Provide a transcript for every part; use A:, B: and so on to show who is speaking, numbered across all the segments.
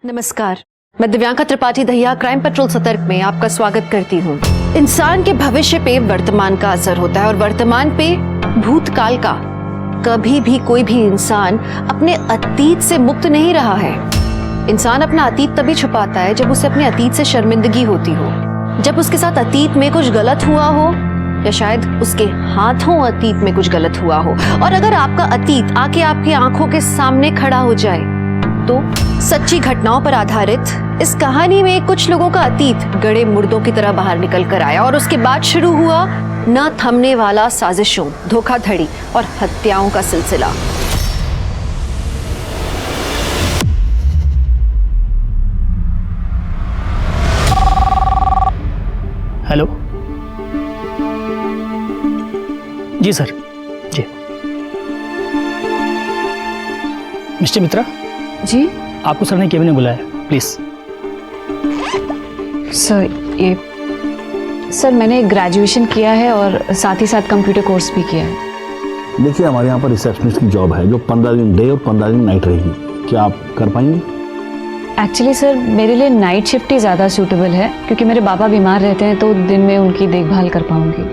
A: नमस्कार, मैं Divyanka Tripathi Dahiya crime petrol सतर्क में आपका स्वागत करती हूँ। इंसान के भविष्य पे वर्तमान का असर होता है और वर्तमान पे भूतकाल का। कभी भी कोई भी इंसान अपने अतीत से मुक्त नहीं रहा है। इंसान अपना अतीत तभी छुपाता है जब उसे अपने अतीत से शर्मिंदगी होती हो, जब उसके साथ अतीत में कुछ गलत हुआ हो या शायद उसके हाथों अतीत में कुछ गलत हुआ हो। और अगर आपका अतीत आके आपकी आंखों के सामने खड़ा हो जाए तो सच्ची घटनाओं पर आधारित इस कहानी में कुछ लोगों का अतीत गड़े मुर्दों की तरह बाहर निकल कर आया और उसके बाद शुरू हुआ न थमने वाला साजिशों, धोखाधड़ी और हत्याओं का सिलसिला।
B: हेलो जी सर, जी मिस्टर मित्रा
A: जी
B: आपको सर ने केबिन में बुलाया, प्लीज।
C: सर मैंने ग्रेजुएशन किया है और साथ ही साथ कंप्यूटर कोर्स भी किया है।
D: देखिए, हमारे यहाँ पर रिसेप्शनिस्ट की जॉब है जो 15 दिन डे और 15 दिन नाइट रहेगी। क्या आप कर पाएंगे?
C: एक्चुअली सर मेरे लिए नाइट शिफ्ट ही ज़्यादा सूटेबल है क्योंकि मेरे पापा बीमार रहते हैं तो दिन में उनकी देखभाल कर पाऊंगी।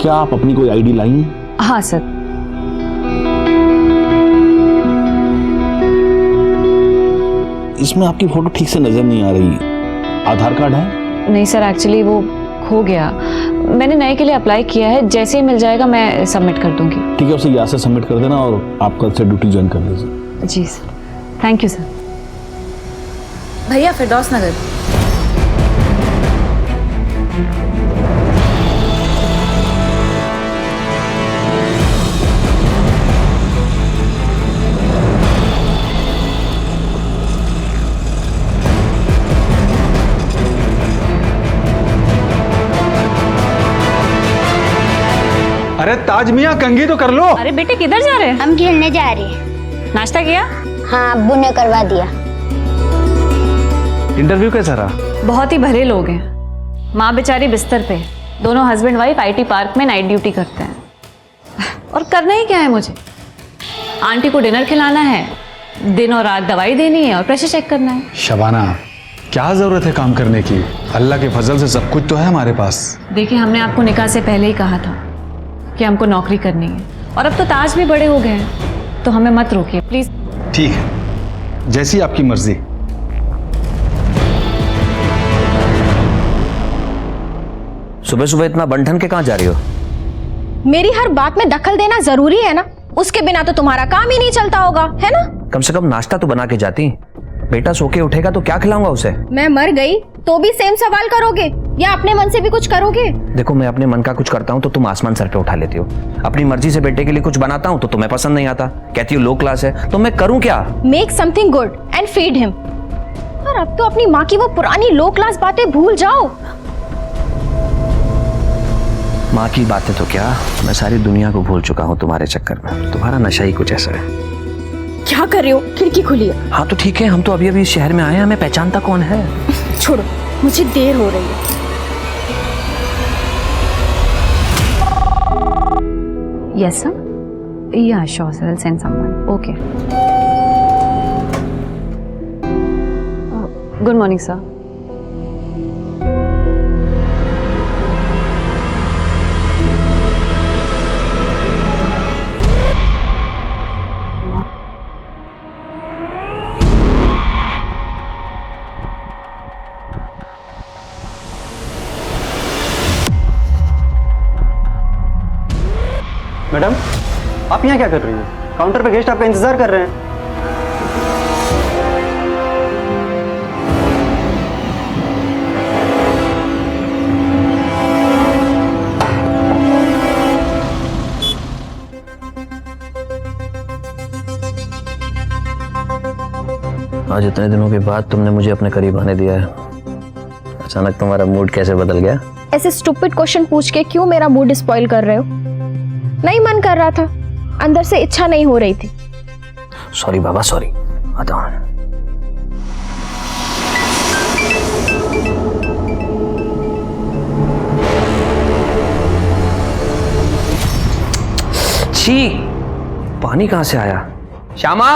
D: क्या आप अपनी कोई आईडी लाई हैं?
C: हाँ सर।
D: इसमें आपकी फोटो ठीक से नजर नहीं आ रही। आधार कार्ड है?
C: नहीं सर, एक्चुअली वो खो गया। मैंने नए के लिए अप्लाई किया है, जैसे ही मिल जाएगा मैं सबमिट कर दूंगी।
D: ठीक है, उसे यहाँ से सबमिट कर देना और आप कल से ड्यूटी ज्वाइन कर लीजिए।
C: जी सर, थैंक यू सर।
E: भैया फिरदौस नगर।
F: अरे ताज मियां, कंघी तो कर लो।
C: अरे बेटे किधर जा रहे हैं?
G: हम खेलने जा रहे हैं।
C: नाश्ता किया?
G: हाँ, अब्बू ने करवा दिया।
F: इंटरव्यू कैसा रहा?
C: बहुत ही भले लोग हैं। माँ बेचारी बिस्तर पे, दोनों हस्बैंड वाइफ आईटी पार्क में नाइट ड्यूटी करते हैं। और करना ही क्या है मुझे? आंटी को डिनर खिलाना है, दिन और रात दवाई देनी है और प्रेशर चेक करना है।
F: शबाना, क्या जरूरत है काम करने की? अल्लाह के फजल से सब कुछ तो है हमारे पास।
C: देखिए, हमने आपको निकाह से पहले ही कहा था कि हमको नौकरी करनी है और अब तो ताज भी बड़े हो गए हैं, तो हमें मत रोकिए प्लीज।
F: ठीक है, जैसी आपकी मर्जी।
H: सुबह सुबह इतना बंठन के कहाँ जा रही हो?
E: मेरी हर बात में दखल देना जरूरी है ना? उसके बिना तो तुम्हारा काम ही नहीं चलता होगा, है ना?
H: कम से कम नाश्ता तो बना के जाती। बेटा सो के उठेगा तो क्या खिलाऊंगा उसे?
E: मैं मर गई तो भी सेम सवाल करोगे या अपने मन से भी कुछ करोगे?
H: देखो, मैं अपने मन का कुछ करता हूँ तो तुम आसमान सर पे उठा लेती हो। अपनी मर्जी से बेटे के लिए कुछ बनाता हूँ तो तुम्हें पसंद नहीं आता, कहती हो लो क्लास है। तो मैं करूँ क्या?
E: Make something good and feed him. और अब तो अपनी माँ की वो पुरानी लो क्लास बातें भूल जाओ।
H: माँ की बातें तो क्या, मैं सारी दुनिया को भूल चुका हूँ तुम्हारे चक्कर में। तुम्हारा नशा ही कुछ ऐसा है।
E: क्या कर रहे हो? खिड़की खुली है।
H: हाँ तो ठीक है, हम तो अभी अभी इस शहर में आए हैं, हमें पहचानता कौन है?
E: छोड़ो, मुझे देर हो रही है।
C: Yes sir. Yeah, sure sir. I'll send someone. Okay. Good morning sir.
I: Madam, आप यहाँ क्या कर रही हैं? काउंटर पे गेस्ट आपका इंतजार कर रहे हैं।
H: आज इतने दिनों के बाद तुमने मुझे अपने करीब आने दिया है। अचानक तुम्हारा मूड कैसे बदल गया?
E: ऐसे स्टूपिड क्वेश्चन पूछ के क्यों मेरा मूड स्पॉइल कर रहे हो? नहीं मन कर रहा था, अंदर से इच्छा नहीं हो रही थी।
H: सॉरी बाबा, सॉरी। आता हूँ। छी, पानी कहां से आया? श्यामा,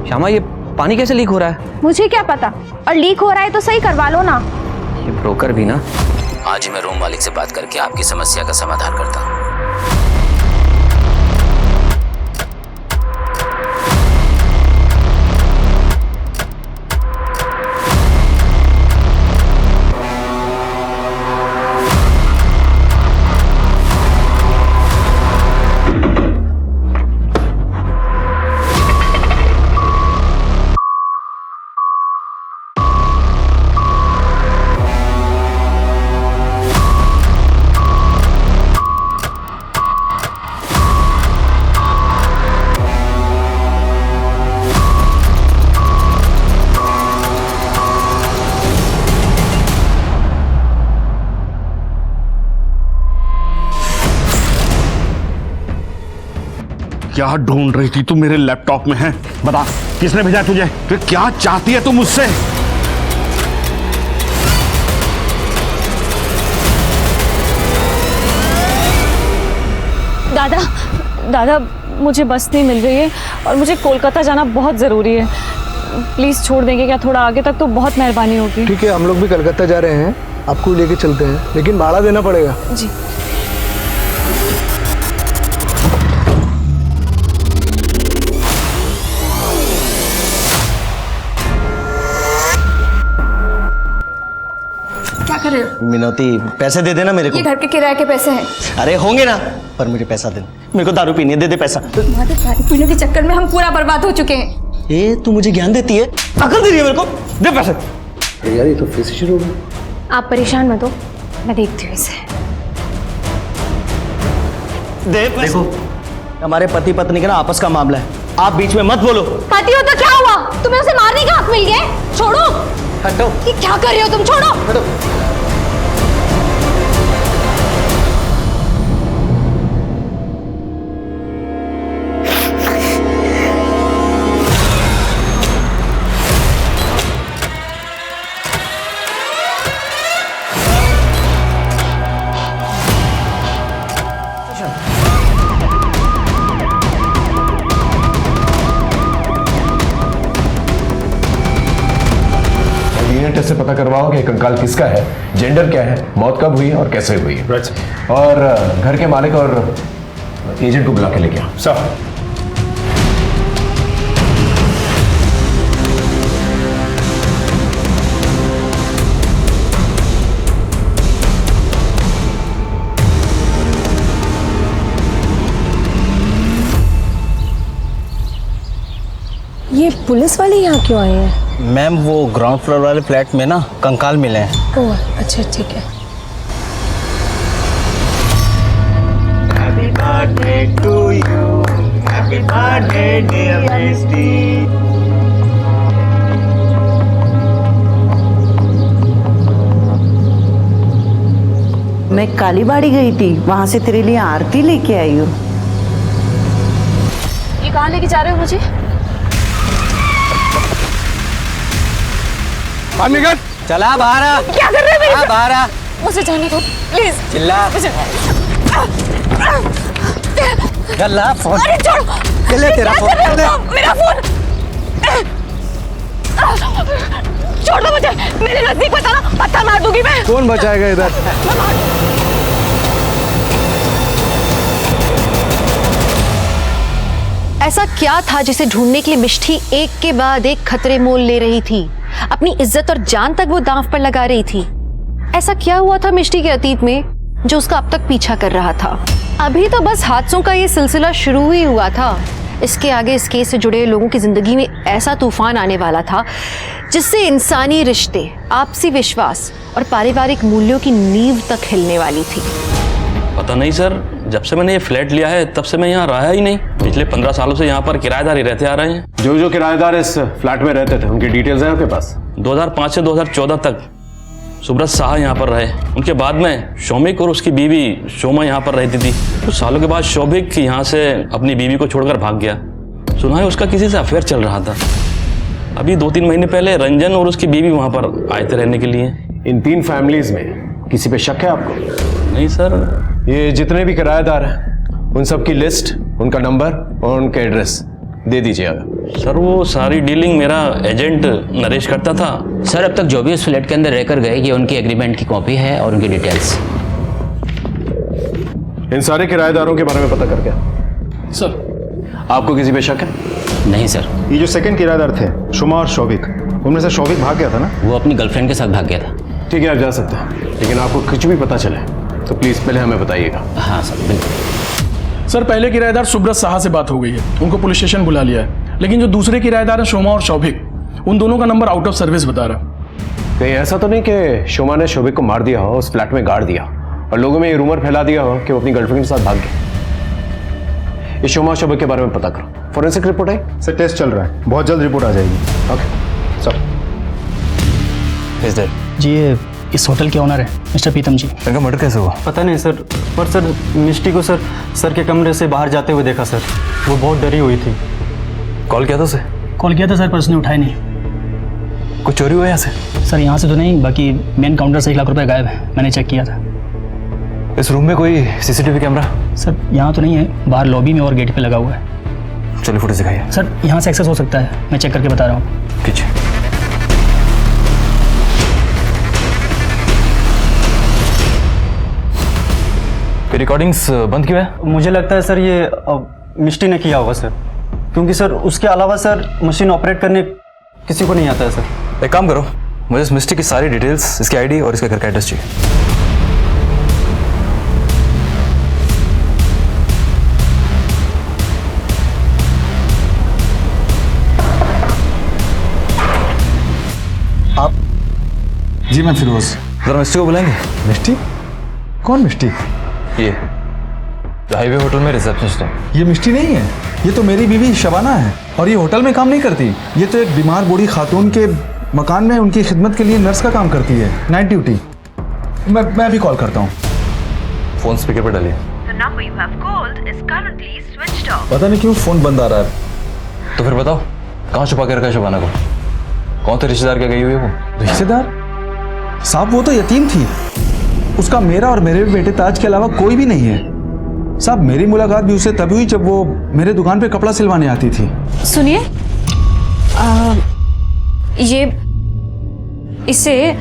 H: श्यामा, ये पानी कैसे लीक हो रहा है?
E: मुझे क्या पता, और लीक हो रहा है तो सही करवा लो ना।
H: ये ब्रोकर भी ना।
J: आज ही मैं रूम मालिक से बात करके आपकी समस्या का समाधान करता हूँ।
D: क्या ढूंढ रही थी तू मेरे लैपटॉप में? है बता, किसने भेजा तुझे? फिर क्या चाहती है तू मुझसे?
C: दादा दादा, मुझे बस नहीं मिल रही है और मुझे कोलकाता जाना बहुत ज़रूरी है। प्लीज़ छोड़ देंगे क्या थोड़ा आगे तक? तो बहुत मेहरबानी होगी।
K: ठीक है, हम लोग भी कलकत्ता जा रहे हैं, आपको लेके चलते हैं, लेकिन भाड़ा देना पड़ेगा।
C: जी।
L: क्या कर रहे हो?
I: मिनोती, पैसे दे देना मेरे को।
L: ये घर के किराए के पैसे हैं।
I: अरे होंगे ना, पर मुझे पैसा दे। मेरे को दारू पीनी है, दे दे पैसा।
L: तुम्हारे दारू पीने के चक्कर में हम पूरा बर्बाद हो चुके हैं।
I: ए, तू मुझे ज्ञान देती है, अकल दे रही है मेरे को। दे पैसे।
K: यार ये तो फिर से शुरू हो गया।
E: आप परेशान मत हो, मैं देखती हूँ इसे।
I: दे पैसे। देखो, हमारे पति पत्नी का ना आपस का मामला है, आप बीच में मत बोलो।
E: पति हो तो क्या हुआ? तुम्हें उसे मारने का हक मिल गया? छोड़ो।
I: हटो।
E: ये क्या कर रहे हो तुम? छोड़ो।
I: हटो।
F: टेस्ट से पता करवाओ कि कंकाल किसका है, जेंडर क्या है, मौत कब हुई और कैसे हुई है। और घर के मालिक और एजेंट को बुला के लेके आओ। सर।
E: ये पुलिस वाले यहाँ क्यों आए हैं?
I: मैम, वो ग्राउंड फ्लोर वाले फ्लैट में ना कंकाल मिले हैं।
E: ओह अच्छा, ठीक है।
M: Happy birthday to you. Happy birthday dear Misty.
N: मैं कालीबाड़ी गई थी, वहां से तेरे लिए आरती लेके आई हूँ।
C: ये कहाँ लेके जा रहे हो मुझे?
I: चला बाहर आ।
C: क्या कर रहे हो मेरे?
I: बाहर आ।
C: मुझे जाने दो प्लीज।
I: चिल्ला। गल्ला फोन।
C: अरे छोड़।
I: ले तेरा फोन।
C: मेरा फोन। छोड़ दो मुझे, मेरे नजदीक मत आना, पत्थर मार दूंगी मैं।
K: कौन बचाएगा इधर?
A: ऐसा क्या था जिसे ढूंढने के लिए मिष्टी एक के बाद एक खतरे मोल ले रही थी? अपनी इज्जत और जान तक वो दांव पर लगा रही थी। ऐसा क्या हुआ था मिष्टी के अतीत में जो उसका अब तक पीछा कर रहा था? अभी तो बस हादसों का ये सिलसिला शुरू ही हुआ था। इसके आगे इस केस से जुड़े लोगों की जिंदगी में ऐसा तूफान आने वाला था जिससे इंसानी रिश्ते, आपसी विश्वास और पारिवारिक मूल्यों की नींव तक हिलने वाली थी।
O: पता नहीं सर, जब से मैंने ये फ्लैट लिया है तब से मैं यहाँ रहा ही नहीं। पिछले 15 सालों से यहाँ पर किराएदार ही रहते आ रहे हैं।
F: जो जो किराएदार इस फ्लैट में रहते थे उनकी डिटेल्स हैं आपके पास?
O: 2005 से 2014 तक सुब्रत शाह यहाँ पर रहे। उनके बाद में शौमिक और उसकी बीवी शोमा यहाँ पर रहती थी। कुछ सालों के बाद शौभिक यहाँ से अपनी बीवी को छोड़कर भाग गया। सुना है उसका किसी से अफेयर चल रहा था। अभी 2-3 महीने पहले रंजन और उसकी बीवी वहाँ पर आए थे रहने के लिए।
F: इन 3 फैमिलीज में किसी पे शक है आपको?
O: नहीं सर।
F: ये जितने भी किराएदार हैं उन सब की लिस्ट, उनका नंबर और उनका एड्रेस दे दीजिएगा।
O: सर वो सारी डीलिंग मेरा एजेंट नरेश करता था।
J: सर अब तक जो भी उस फ्लैट के अंदर रहकर गए ये उनकी एग्रीमेंट की कॉपी है और उनकी डिटेल्स।
F: इन सारे किराएदारों के बारे में पता करके
B: सर
F: आपको किसी पे शक है?
J: नहीं सर।
P: ये जो सेकंड किराएदार थे शुमा और शौविक, उनमें से शौविक भाग गया था ना?
J: वो अपनी गर्लफ्रेंड के साथ भाग गया था।
F: ठीक है आप जा सकते हैं, लेकिन आपको कुछ भी पता चले तो प्लीज पहले हमें बताइएगा।
J: हाँ सर बिल्कुल।
Q: सर पहले किराएदार सुब्रत साहा से बात हो गई है, उनको पुलिस स्टेशन बुला लिया है, लेकिन जो दूसरे किराएदार हैं शोमा और शौविक, उन दोनों का नंबर आउट ऑफ सर्विस बता रहा।
F: कहीं ऐसा तो नहीं कि शोमा ने शौविक को मार दिया हो, उस फ्लैट में गाड़ दिया और लोगों में ये रूमर फैला दिया हो कि वो अपनी गर्लफ्रेंड के साथ भाग गया? ये शोमा और शौविक के बारे में पता करो। फोरेंसिक रिपोर्ट आई?
P: सर टेस्ट चल रहा है, बहुत जल्द रिपोर्ट आ जाएगी।
F: Okay sir.
B: जी ये इस होटल के ओनर है मिस्टर प्रीतम जी।
F: इनका मर्डर कैसे हुआ?
I: पता नहीं सर, पर सर मिष्टी को सर के कमरे से बाहर जाते हुए देखा सर। वो बहुत डरी हुई थी।
F: कॉल किया था उसे?
B: कॉल किया था सर पर उसने उठाया नहीं।
F: कुछ चोरी हुआ यहाँ से?
B: सर यहाँ से तो नहीं, बाकी मेन काउंटर से 1 लाख रुपए गायब है, मैंने चेक किया था।
F: इस रूम में कोई सीसीटीवी कैमरा?
B: सर यहाँ तो नहीं है, बाहर लॉबी में और गेट पे लगा हुआ है।
F: चलिए फुटेज दिखाइए।
B: सर यहाँ से एक्सेस हो सकता है, मैं चेक करके बता रहा हूँ।
F: कीजिए। रिकॉर्डिंग्स बंद क्यों है?
I: मुझे लगता है सर ये मिष्टी ने किया होगा सर, क्योंकि सर उसके अलावा सर मशीन ऑपरेट करने किसी को नहीं आता है सर।
F: एक काम करो, मुझे इस मिष्टी की सारी डिटेल्स, इसकी आईडी और इसके घर का एड्रेस चाहिए।
P: आप? जी मैं फिरोज।
F: जरा मिष्टी को बुलाएंगे।
P: मिष्टी? कौन मिष्टी?
F: ये जो हाईवे होटल में रिसेप्शनिस्ट है।
P: ये मिष्टी नहीं है, ये तो मेरी बीवी शबाना है और ये होटल में काम नहीं करती। ये तो एक बीमार बूढ़ी खातून के मकान में उनकी खिदमत के लिए नर्स का काम करती है, नाइट ड्यूटी। मैं भी कॉल करता हूँ।
F: फोन स्पीकर पर डालिए।
P: पता नहीं क्यों फोन बंद आ रहा है।
F: तो फिर बताओ कहाँ छुपा के रखा है शबाना को? कौन थे रिश्तेदार क्या गई हुई है वो?
P: रिश्तेदार? साहब वो तो यतीम थी, उसका मेरा और मेरे बेटे ताज के अलावा कोई भी नहीं है। साहब मेरी मुलाकात भी उससे तभी हुई जब वो मेरे दुकान पे कपड़ा सिलवाने आती थी।
C: सुनिए, ये इसे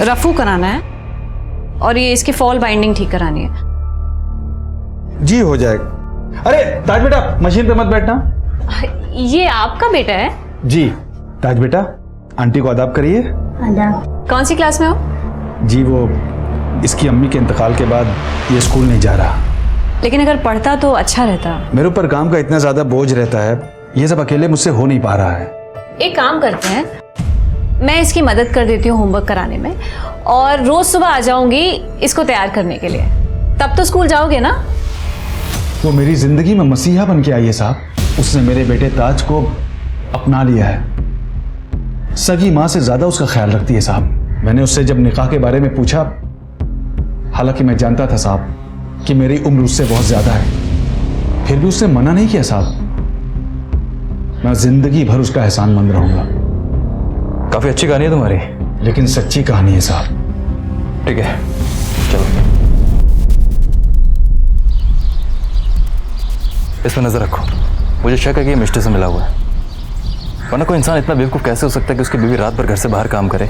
C: रफू कराना है और ये इसकी फॉल बाइंडिंग ठीक करानी है।
P: जी हो जाएगा। अरे ताज बेटा मशीन पे मत बैठना।
C: ये आपका बेटा है?
P: जी ताज बेटा, आंटी को आदाब करिए।
C: कौन सी क्लास में हो?
P: जी वो इसकी अम्मी के इंतकाल के बाद ये स्कूल नहीं जा रहा।
C: लेकिन अगर पढ़ता तो अच्छा रहता। मेरे
P: ऊपर काम का इतना ज्यादा बोझ रहता है, ये सब अकेले मुझसे हो नहीं पा रहा है।
C: एक काम करते हैं, मैं इसकी मदद कर देती हूँ होमवर्क कराने में और रोज सुबह आ जाऊंगी इसको तैयार करने के लिए। तब तो स्कूल जाओगे ना?
P: वो मेरी जिंदगी में मसीहा बन के आई है साहब। उसने मेरे बेटे ताज को अपना लिया है, सगी माँ से ज्यादा उसका ख्याल रखती है साहब। मैंने उससे जब निकाह के बारे में पूछा, हालांकि मैं जानता था साहब कि मेरी उम्र उससे बहुत ज्यादा है, फिर भी उसने मना नहीं किया साहब। मैं जिंदगी भर उसका एहसानमंद रहूंगा।
F: काफी अच्छी कहानी है तुम्हारी,
P: लेकिन सच्ची कहानी है साहब।
F: ठीक है चलो, इस पर नजर रखो। मुझे शक है कि ये मिष्टी से मिला हुआ है, वरना कोई इंसान इतना बेवकूफ़ कैसे हो सकता है कि उसकी बीवी रात भर घर से बाहर काम करे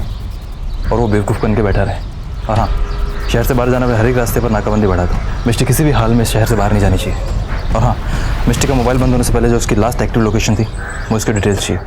F: और वो बेवकूफ़ बन के बैठा रहे। और हाँ, शहर से बाहर जाने वाले हर एक रास्ते पर नाकाबंदी बढ़ा दो। मिष्टी किसी भी हाल में शहर से बाहर नहीं जानी चाहिए। और हाँ, मिष्टी का मोबाइल बंद होने से पहले जो उसकी लास्ट एक्टिव लोकेशन थी, मुझे उसकी डिटेल्स चाहिए।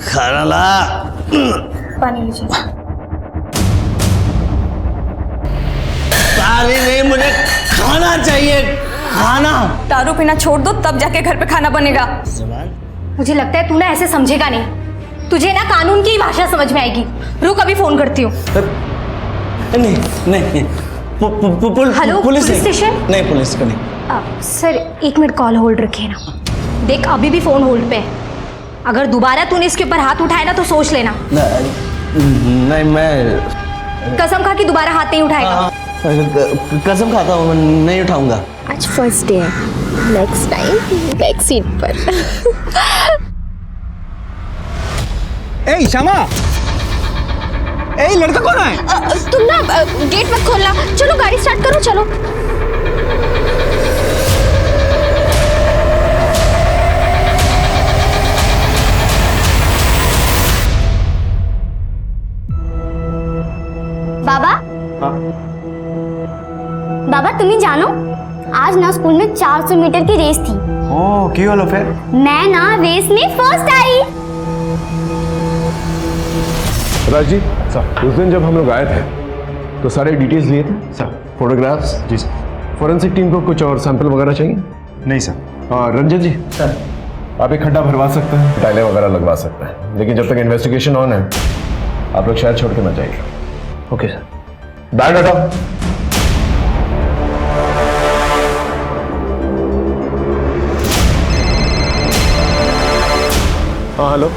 I: खाना ला।
L: पानी लीजिए।
I: पानी नहीं, मुझे खाना चाहिए, खाना।
L: दारू पीना छोड़ दो तब जाके घर पे खाना बनेगा। मुझे लगता है तू ना ऐसे समझेगा नहीं, तुझे ना कानून की भाषा समझ में आएगी। रुक अभी फोन करती हूँ।
I: नहीं नहीं,
L: हेलो पुलिस स्टेशन?
I: नहीं पुलिस को नहीं।
L: सर 1 मिनट कॉल होल्ड रखिए ना। देख अभी भी फोन होल्ड पे है, अगर दोबारा तूने इसके ऊपर हाथ उठाया ना तो सोच लेना।
I: नहीं मैं
L: कसम खा कि दोबारा हाथ नहीं उठाएगा।
H: कसम खाता हूँ, नहीं उठाऊंगा।
E: आज फर्स्ट डे है, नेक्स्ट टाइम बैक सीट पर।
I: ए श्यामा, ए लड़का कौन है?
E: तुम ना गेट मत खोलना, चलो गाड़ी स्टार्ट करो, चलो।
G: बाबा बाबा तुम्हें जानो, आज ना स्कूल में 400 मीटर की रेस थी।
I: ओ क्यों लो फिर?
G: मैं ना रेस में फर्स्ट आई।
K: राज जी सर, उस दिन जब हम लोग आए थे तो सारे डिटेल्स लिए थे सर, फोटोग्राफ्स। जी सर। फॉरेंसिक टीम को कुछ और सैंपल वगैरह चाहिए? नहीं सर। और रंजन जी सर, आप एक खड्डा भरवा सकते हैं, टाइलें वगैरह लगवा सकते हैं, लेकिन जब तक इन्वेस्टिगेशन ऑन है आप लोग शहर छोड़ के मत जाइए। Okay sir. बैग हटाओ। हाँ हेलो,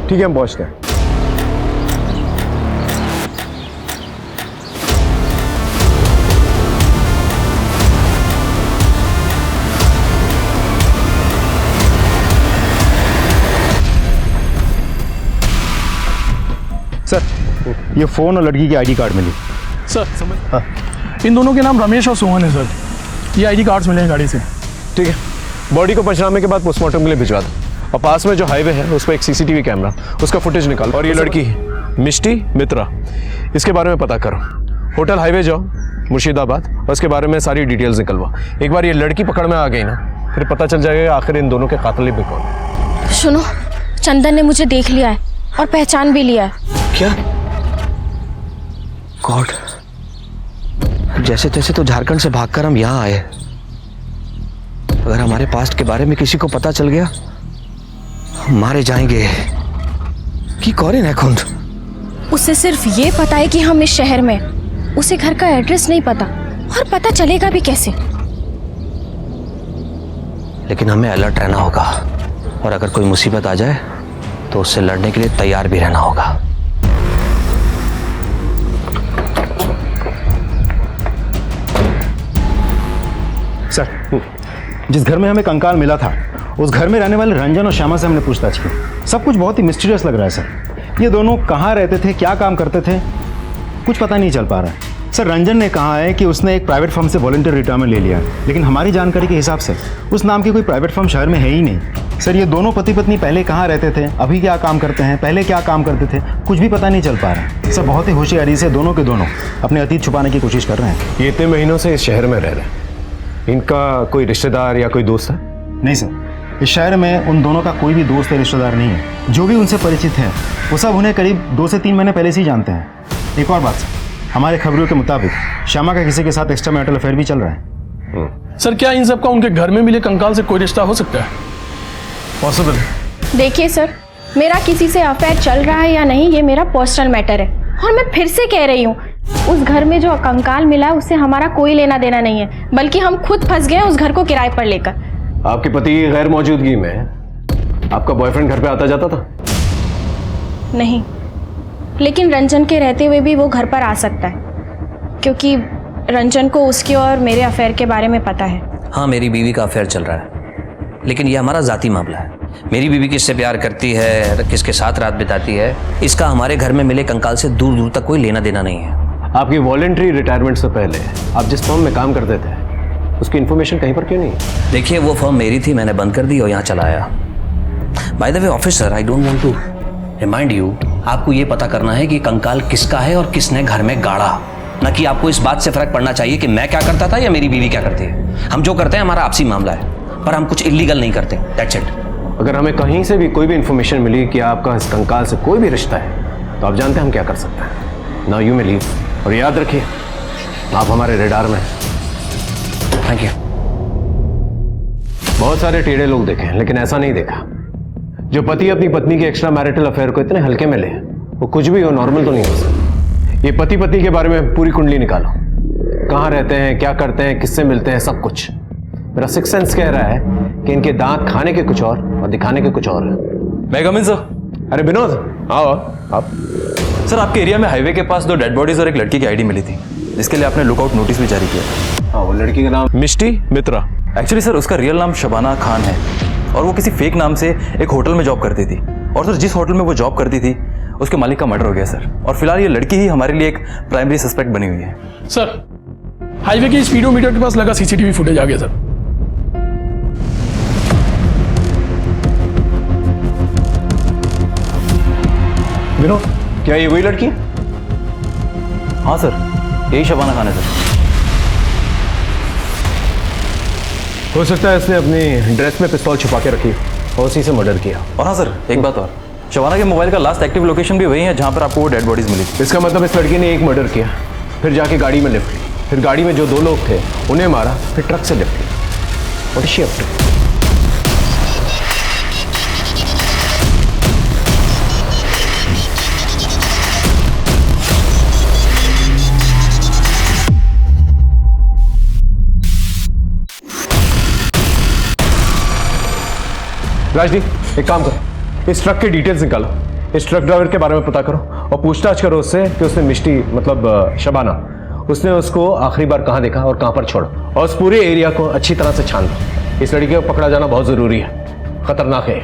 K: ठीक है हम पहुंचते हैं।
I: सर ये फोन और लड़की की आईडी कार्ड मिली।
Q: सर समझ, हाँ। इन दोनों के नाम रमेश और सोहन है सर। ये आईडी कार्ड्स मिले हैं गाड़ी से।
K: ठीक है, बॉडी को पंचनामे के बाद पोस्टमार्टम के लिए भिजवा दो, और पास में जो हाईवे है उस पर एक सीसीटीवी कैमरा, उसका फुटेज निकालो। और ये लड़की मिष्टी मित्रा, इसके बारे में पता करो। होटल हाईवे जाओ मुर्शिदाबाद, और उसके बारे में सारी डिटेल्स निकलवाओ। एक बार ये लड़की पकड़ में आ गई ना, फिर पता चल जाएगा आखिर इन दोनों के कातिल भी कौन।
E: सुनो, चंदन ने मुझे देख लिया है और पहचान भी लिया है।
H: क्या? गॉड, जैसे तैसे तो झारखंड से भागकर हम यहाँ आए। अगर हमारे पास्ट के बारे में किसी को पता चल गया, हम मारे जाएंगे। कि कौन है खुंद?
E: उसे सिर्फ ये पता है कि हम इस शहर में, उसे घर का एड्रेस नहीं पता, और पता चलेगा भी कैसे।
H: लेकिन हमें अलर्ट रहना होगा, और अगर कोई मुसीबत आ जाए तो उससे लड़ने के लिए तैयार भी रहना होगा।
I: सर, जिस घर में हमें कंकाल मिला था, उस घर में रहने वाले रंजन और श्यामा से हमने पूछताछ की। सब कुछ बहुत ही मिस्टीरियस लग रहा है सर। ये दोनों कहाँ रहते थे, क्या काम करते थे, कुछ पता नहीं चल पा रहा है। सर रंजन ने कहा है कि उसने एक प्राइवेट फर्म से वॉलंटियर रिटायरमेंट ले लिया, लेकिन हमारी जानकारी के हिसाब से उस नाम की कोई प्राइवेट फर्म शहर में है ही नहीं। सर ये दोनों पति पत्नी पहले कहाँ रहते थे, अभी क्या काम करते हैं, पहले क्या काम करते थे, कुछ भी पता नहीं चल पा रहा है। सर बहुत ही होशियारी से दोनों के दोनों अपने अतीत छुपाने की कोशिश कर रहे हैं।
K: ये इतने महीनों से इस शहर में रह रहे हैं, इनका कोई रिश्तेदार या कोई दोस्त है?
I: नहीं सर, इस शहर में उन दोनों का कोई भी दोस्त या रिश्तेदार नहीं है। जो भी उनसे परिचित है वो सब उन्हें करीब 2 से 3 महीने पहले से ही जानते हैं। एक और बात सर, हमारे खबरों के मुताबिक श्यामा का किसी के साथ एक्स्ट्रा मैरिटल अफेयर भी चल रहा है।
Q: सर क्या इन सबका उनके घर में मिले कंकाल से कोई रिश्ता हो सकता है?
I: पॉसिबल।
E: देखिए सर, मेरा किसी से अफेयर चल रहा है या नहीं ये मेरा पर्सनल मैटर है, और मैं फिर से कह रही हूँ, उस घर में जो कंकाल मिला है उससे हमारा कोई लेना देना नहीं है, बल्कि हम खुद फंस गए उस घर को किराए पर लेकर।
K: आपके पति की गैर मौजूदगी में आपका बॉयफ्रेंड घर पे आता जाता था?
E: नहीं, लेकिन रंजन के रहते हुए भी वो घर पर आ सकता है, क्योंकि रंजन को उसके और मेरे अफेयर के बारे में पता है।
H: हाँ, मेरी बीवी का अफेयर चल रहा है, लेकिन यह हमारा जाती मामला है। मेरी बीवी किससे प्यार करती है, किसके साथ रात बिताती है, इसका हमारे घर में मिले कंकाल से दूर दूर तक कोई लेना देना नहीं है।
K: आपकी वॉलंटरी रिटायरमेंट से पहले आप जिस फर्म में काम करते थे उसकी इन्फॉर्मेशन कहीं पर क्यों नहीं?
H: देखिए, वो फर्म मेरी थी, मैंने बंद कर दी और यहाँ चला आया। By the way officer, I don't want to remind you, आपको ये पता करना है कि कंकाल किसका है और किसने घर में गाड़ा, ना कि आपको इस बात से फर्क पड़ना चाहिए कि मैं क्या करता था या मेरी बीवी क्या करती है। हम जो करते हैं हमारा आपसी मामला है, पर हम कुछ इलीगल नहीं करते, दैट्स इट।
K: अगर हमें कहीं से भी कोई भी इन्फॉर्मेशन मिली कि आपका इस कंकाल से कोई भी रिश्ता है, तो आप जानते हैं हम क्या कर सकते हैं। नाउ यू मे लीव, और याद रखिए आप हमारे रेडार में।
H: Thank you.
K: बहुत सारे टेढ़े लोग देखे हैं, लेकिन ऐसा नहीं देखा जो पति अपनी पत्नी के एक्स्ट्रा मैरिटल अफेयर को इतने हल्के में ले। वो कुछ भी हो, नॉर्मल तो नहीं हो सकता। ये पति पत्नी के बारे में पूरी कुंडली निकालो, कहाँ रहते हैं, क्या करते हैं, किससे मिलते हैं, सब कुछ। मेरा सिक्स सेंस कह रहा है कि इनके दांत खाने के कुछ और दिखाने के कुछ और है।
F: मैं कम इन सर।
K: अरे विनोद आओ आप।
F: सर आपके एरिया में हाईवे के पास 2 डेड बॉडीज और एक लड़की की आईडी मिली थी, जिसके लिए आपने लुकआउट नोटिस भी जारी किया।
K: हाँ, वो लड़की का नाम मिष्टी मित्रा।
F: एक्चुअली सर उसका रियल नाम शबाना खान है और वो किसी फेक नाम से एक होटल में जॉब करती थी। और सर जिस होटल में वो जॉब करती थी उसके मालिक का मर्डर हो गया सर, और फिलहाल ये लड़की ही हमारे लिए एक प्राइमरी सस्पेक्ट बनी हुई है।
Q: सर हाईवे के स्पीडोमीटर के पास लगा सीसीटीवी फुटेज आ गया सर।
K: विनोद, क्या ये वही लड़की?
F: हाँ सर, यही शबाना खान है सर।
K: हो सकता है इसने अपनी ड्रेस में पिस्तौल छुपा के रखी और उसी से मर्डर किया।
F: और हाँ सर, एक बात और, शबाना के मोबाइल का लास्ट एक्टिव लोकेशन भी वही है जहाँ पर आपको वो डेड बॉडीज मिली थी।
K: इसका मतलब इस लड़की ने एक मर्डर किया, फिर जाके गाड़ी में लिफ्ट ली, फिर गाड़ी में जो 2 लोग थे उन्हें मारा, फिर ट्रक से लिफ्ट ली। What is she up to? Rajdeep, एक काम करो, इस ट्रक के डिटेल्स निकालो, इस ट्रक ड्राइवर के बारे में पता करो और पूछताछ करो उससे कि उसने मिष्टी मतलब शबाना, उसने उसको आखिरी बार कहाँ देखा और कहाँ पर छोड़ा, और उस पूरे एरिया को अच्छी तरह से छान दो। इस लड़की को पकड़ा जाना बहुत जरूरी है, खतरनाक है।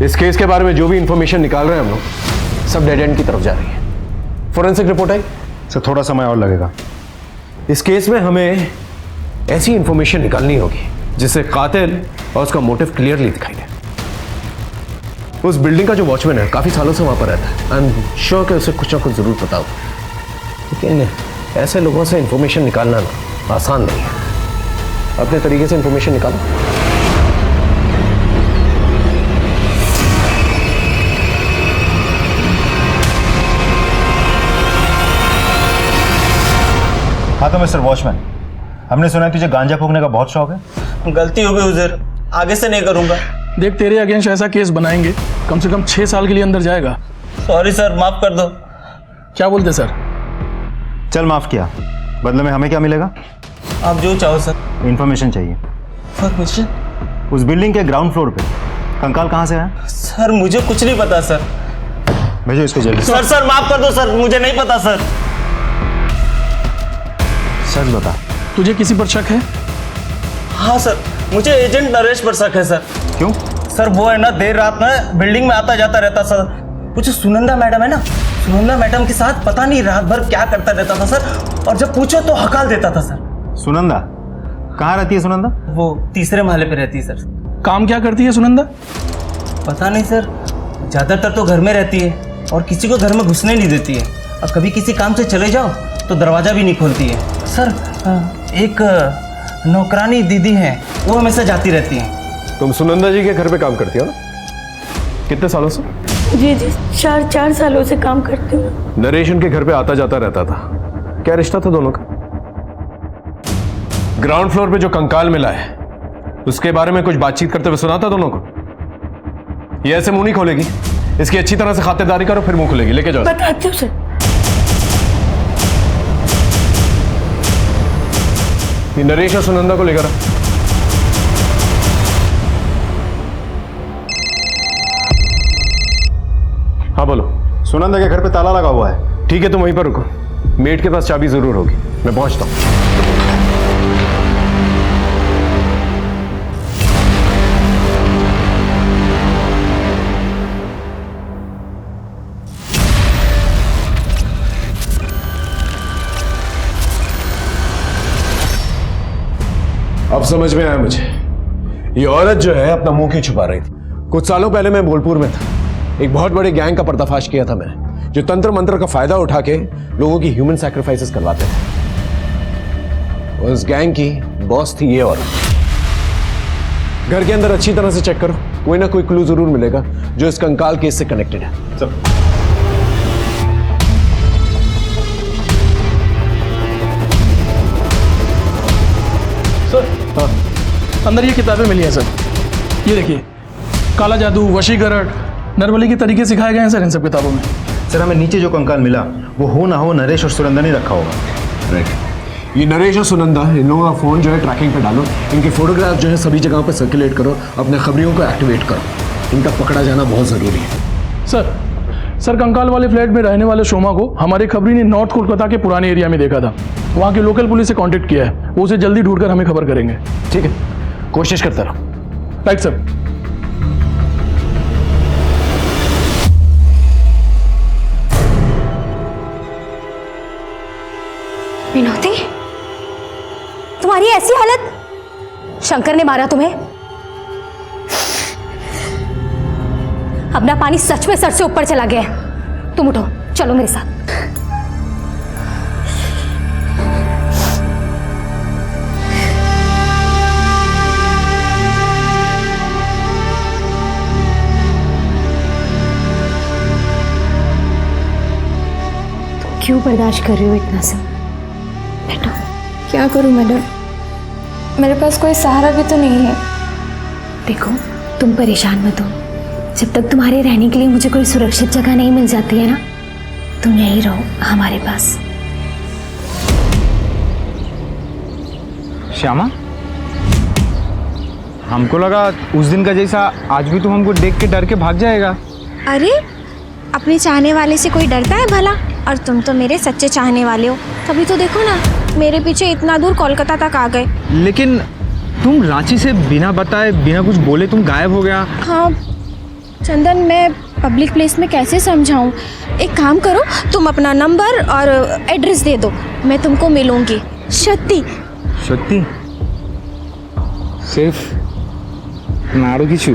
K: इस केस के बारे में जो भी इंफॉर्मेशन निकाल रहे हैं हम लोग, सब डेड एंड की तरफ जा रही है। फोरेंसिक रिपोर्ट आई
I: सर, थोड़ा समय और लगेगा।
K: इस केस में हमें ऐसी इंफॉर्मेशन निकालनी होगी जिससे कातिल और उसका मोटिव क्लियरली दिखाई दे। उस बिल्डिंग का जो वॉचमैन है काफी सालों से वहां पर रहता है। आई एम श्योर कि उसे कुछ ना कुछ जरूर पता होगा, लेकिन ऐसे लोगों से इंफॉर्मेशन निकालना आसान नहीं है। अपने तरीके से इंफॉर्मेशन निकालो।
I: हाँ तो मिस्टर वॉचमैन, हमने सुना है तुझे गांजा फूकने का बहुत शौक है।
M: गलती हो गई हुजूर, आगे से नहीं करूंगा।
Q: देख तेरे अगेंस्ट ऐसा केस बनाएंगे कम से कम 6 साल के लिए अंदर जाएगा।
M: सॉरी सर, माफ कर दो।
Q: क्या बोलते सर?
I: चल माफ किया, बदले में हमें क्या मिलेगा?
M: आप जो चाहो सर।
I: इंफॉर्मेशन चाहिए।
M: परमिशन?
I: उस बिल्डिंग के ग्राउंड फ्लोर पे कंकाल कहाँ से आया?
M: सर मुझे कुछ नहीं पता सर।
I: भेजो इसको जल्दी।
M: सर माफ कर दो सर, मुझे नहीं पता सर।
I: सच बता,
Q: तुझे किसी पर शक है?
M: हाँ सर, मुझे एजेंट नरेश पर शक है सर।
I: क्यों?
M: सर वो है ना, देर रात में बिल्डिंग में आता जाता रहता सर। वो जो सुनंदा मैडम है ना, सुनंदा मैडम के साथ पता नहीं रात भर क्या करता रहता था सर, और जब पूछो तो हकाल देता था सर।
I: सुनंदा कहाँ रहती है? सुनंदा
M: वो 3रे महले पे रहती है सर।
Q: काम क्या करती है सुनंदा?
M: पता नहीं सर, ज्यादातर तो घर में रहती है और किसी को घर में घुसने नहीं देती है, और कभी किसी काम से चले जाओ तो दरवाजा भी नहीं खोलती है सर। एक नौकरानी दीदी है, वो हमेशा जाती रहती है।
K: तुम सुनंदा जी के घर पे काम करती हो ना? कितने सालों से?
R: जी 4 सालों से काम करती हूँ।
K: नरेश उनके घर पे आता जाता रहता था, क्या रिश्ता था दोनों का? ग्राउंड फ्लोर पे जो कंकाल मिला है उसके बारे में कुछ बातचीत करते हुए सुना था दोनों को? ये ऐसे मुंह नहीं खोलेगी, इसकी अच्छी तरह से खातिरदारी करो फिर मुंह खुलेगी। लेके जाओ।
R: बताती हूँ सर।
K: ये नरेश और सुनंदा को लेकर हाँ बोलो।
I: सुनंदा के घर पे ताला लगा हुआ है।
K: ठीक है तुम वहीं पर रुको, मेट के पास चाबी जरूर होगी, मैं पहुंचता हूं। अब समझ में आया मुझे, ये औरत जो है अपना मुंह क्यों छुपा रही थी। कुछ सालों पहले मैं बोलपुर में था, एक बहुत बड़े गैंग का पर्दाफाश किया था मैंने, जो तंत्र मंत्र का फायदा उठा के लोगों की ह्यूमन सैक्रिफाइसेस करवाते थे। उस गैंग की बॉस थी ये औरत। घर के अंदर अच्छी तरह से चेक करो, कोई ना कोई क्लू जरूर मिलेगा जो इस कंकाल केस से कनेक्टेड है।
Q: हाँ। अंदर ये किताबें मिली हैं सर, ये देखिए, काला जादू, वशीकरण, नरबली के तरीके सिखाए गए हैं सर इन सब किताबों में।
I: सर हमें नीचे जो कंकाल मिला वो हो ना हो नरेश और सुनंदा ने रखा होगा।
K: राइट, ये नरेश और सुनंदा, इन लोगों का फोन जो है ट्रैकिंग पे डालो, इनके फोटोग्राफ जो है सभी जगहों पे सर्कुलेट करो, अपने खबरियों को एक्टिवेट करो। इनका पकड़ा जाना बहुत जरूरी है।
Q: सर कंकाल वाले फ्लैट में रहने वाले शोमा को हमारे खबरी ने नॉर्थ कोलकाता के पुराने एरिया में देखा था। वहाँ की लोकल पुलिस से कांटेक्ट किया है, वो उसे जल्दी ढूंढकर हमें खबर करेंगे।
K: ठीक है, कोशिश करता रहो।
Q: Right sir.
L: विनोदी, तुम्हारी ऐसी हालत, शंकर ने मारा तुम्हें? अपना पानी सच में सर से ऊपर चला गया है। तुम उठो, चलो मेरे साथ। तुम क्यों बर्दाश्त कर रही हो इतना सब? बैठो।
E: क्या करूं मैडम, मेरे पास कोई सहारा भी तो नहीं है।
L: देखो, तुम परेशान मत हो। जब तक तुम्हारे रहने के लिए मुझे कोई सुरक्षित जगह नहीं मिल जाती है ना, तुम यहीं रहो हमारे पास।
I: श्यामा, हमको लगा उस दिन का जैसा आज भी तुम हमको देख के डर के भाग जाएगा।
E: अरे, अपने चाहने वाले से कोई डरता है भला? और तुम तो मेरे सच्चे चाहने वाले हो। तभी तो देखो ना, मेरे पीछे इतना दूर कोलकाता तक आ गए।
I: लेकिन तुम रांची से बिना बताए बिना कुछ बोले तुम गायब हो गया।
E: हाँ चंदन, मैं पब्लिक प्लेस में कैसे समझाऊं? एक काम करो, तुम अपना नंबर और एड्रेस दे दो, मैं तुमको मिलूंगी। सत्ती
I: सत्ती सिर्फ नाड़ू की छू।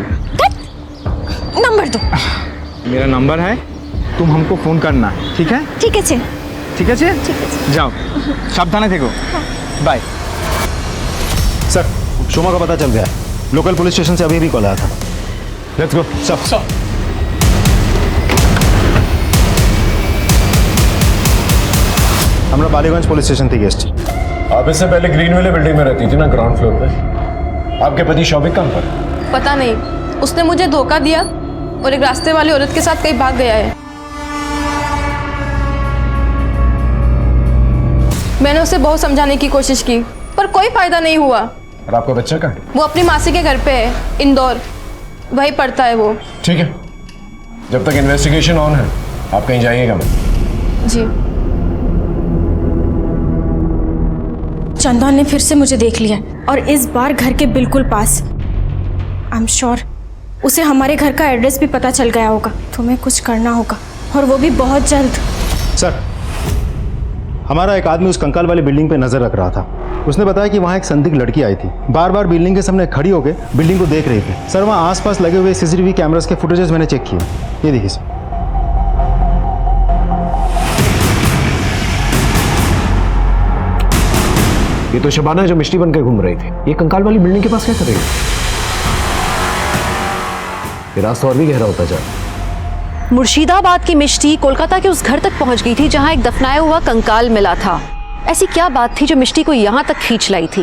E: नंबर दो।
I: मेरा नंबर है, तुम हमको फोन करना, ठीक है?
E: ठीक है छे।
I: ठीक है छे? जाओ, सावधान थे। बाय। सर, शोमा का पता चल गया है। लोकल पुलिस स्टेशन से अभी भी कॉल आया था। Let's go. सब हमरा बालीगंज पुलिस स्टेशन थी गेस्ट।
K: आप इससे पहले ग्रीन वाले बिल्डिंग में रहती थी ना, ग्राउंड फ्लोर पे। आपके पति शौबिक कहाँ पर?
S: पता नहीं, उसने मुझे धोखा दिया और एक रास्ते वाली औरत के साथ कहीं भाग गया है। मैंने उसे बहुत समझाने की कोशिश की पर कोई फायदा नहीं हुआ।
K: और आपका बच्चा कहाँ है?
S: वो अपनी मासी के घर पे है, इंदौर, वहीं पढ़ता है वो।
K: ठीक है, जब तक इन्वेस्टिगेशन ऑन है आप कहीं जाइएगा मत।
S: जी।
E: चंदन ने फिर से मुझे देख लिया और इस बार घर के बिल्कुल पास। आई एम श्योर उसे हमारे घर का एड्रेस भी पता चल गया होगा। तुम्हें कुछ करना होगा और वो भी बहुत जल्द।
I: सर, हमारा एक आदमी उस कंकाल वाली बिल्डिंग पे नजर रख रहा था। उसने बताया कि वहाँ एक संदिग्ध लड़की आई थी, बार बार बिल्डिंग के सामने खड़ी होकर बिल्डिंग को देख रही थी। सर, वहाँ आसपास लगे हुए सीसीटीवी कैमरास के फुटेजेस मैंने चेक किए। ये देखिए सर।
K: ये तो शबाना है जो मिष्टी बन के घूम रही थी। ये कंकाल वाली बिल्डिंग के पास क्या करेगी? ये रास्ता और भी गहरा होता जा रहा है।
A: मुर्शिदाबाद की मिष्टी कोलकाता के उस घर तक पहुंच गई थी जहां एक दफनाया हुआ कंकाल मिला था। ऐसी क्या बात थी जो मिष्टी को यहां तक खींच लाई थी?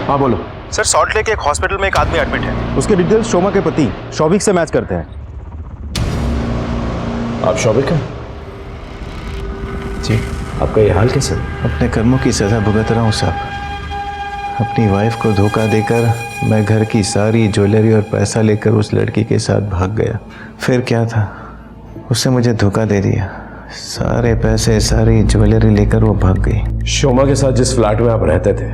K: हाँ बोलो।
I: सर, सॉल्ट लेक एक हॉस्पिटल में एक आदमी एडमिट है। उसके डिटेल्स शोमा के पति शौविक से मैच करते हैं।
K: आप शौविक हैं?
I: जी।
K: आपका ये हाल कैसे?
I: अपने कर्मों की सजा भुगत रहा हूँ साहब। अपनी वाइफ को धोखा देकर मैं घर की सारी ज्वेलरी और पैसा लेकर उस लड़की के साथ भाग गया। फिर क्या था, उसने मुझे धोखा दे दिया। सारे पैसे सारी ज्वेलरी लेकर वो भाग गई।
K: शोमा के साथ जिस फ्लैट में आप रहते थे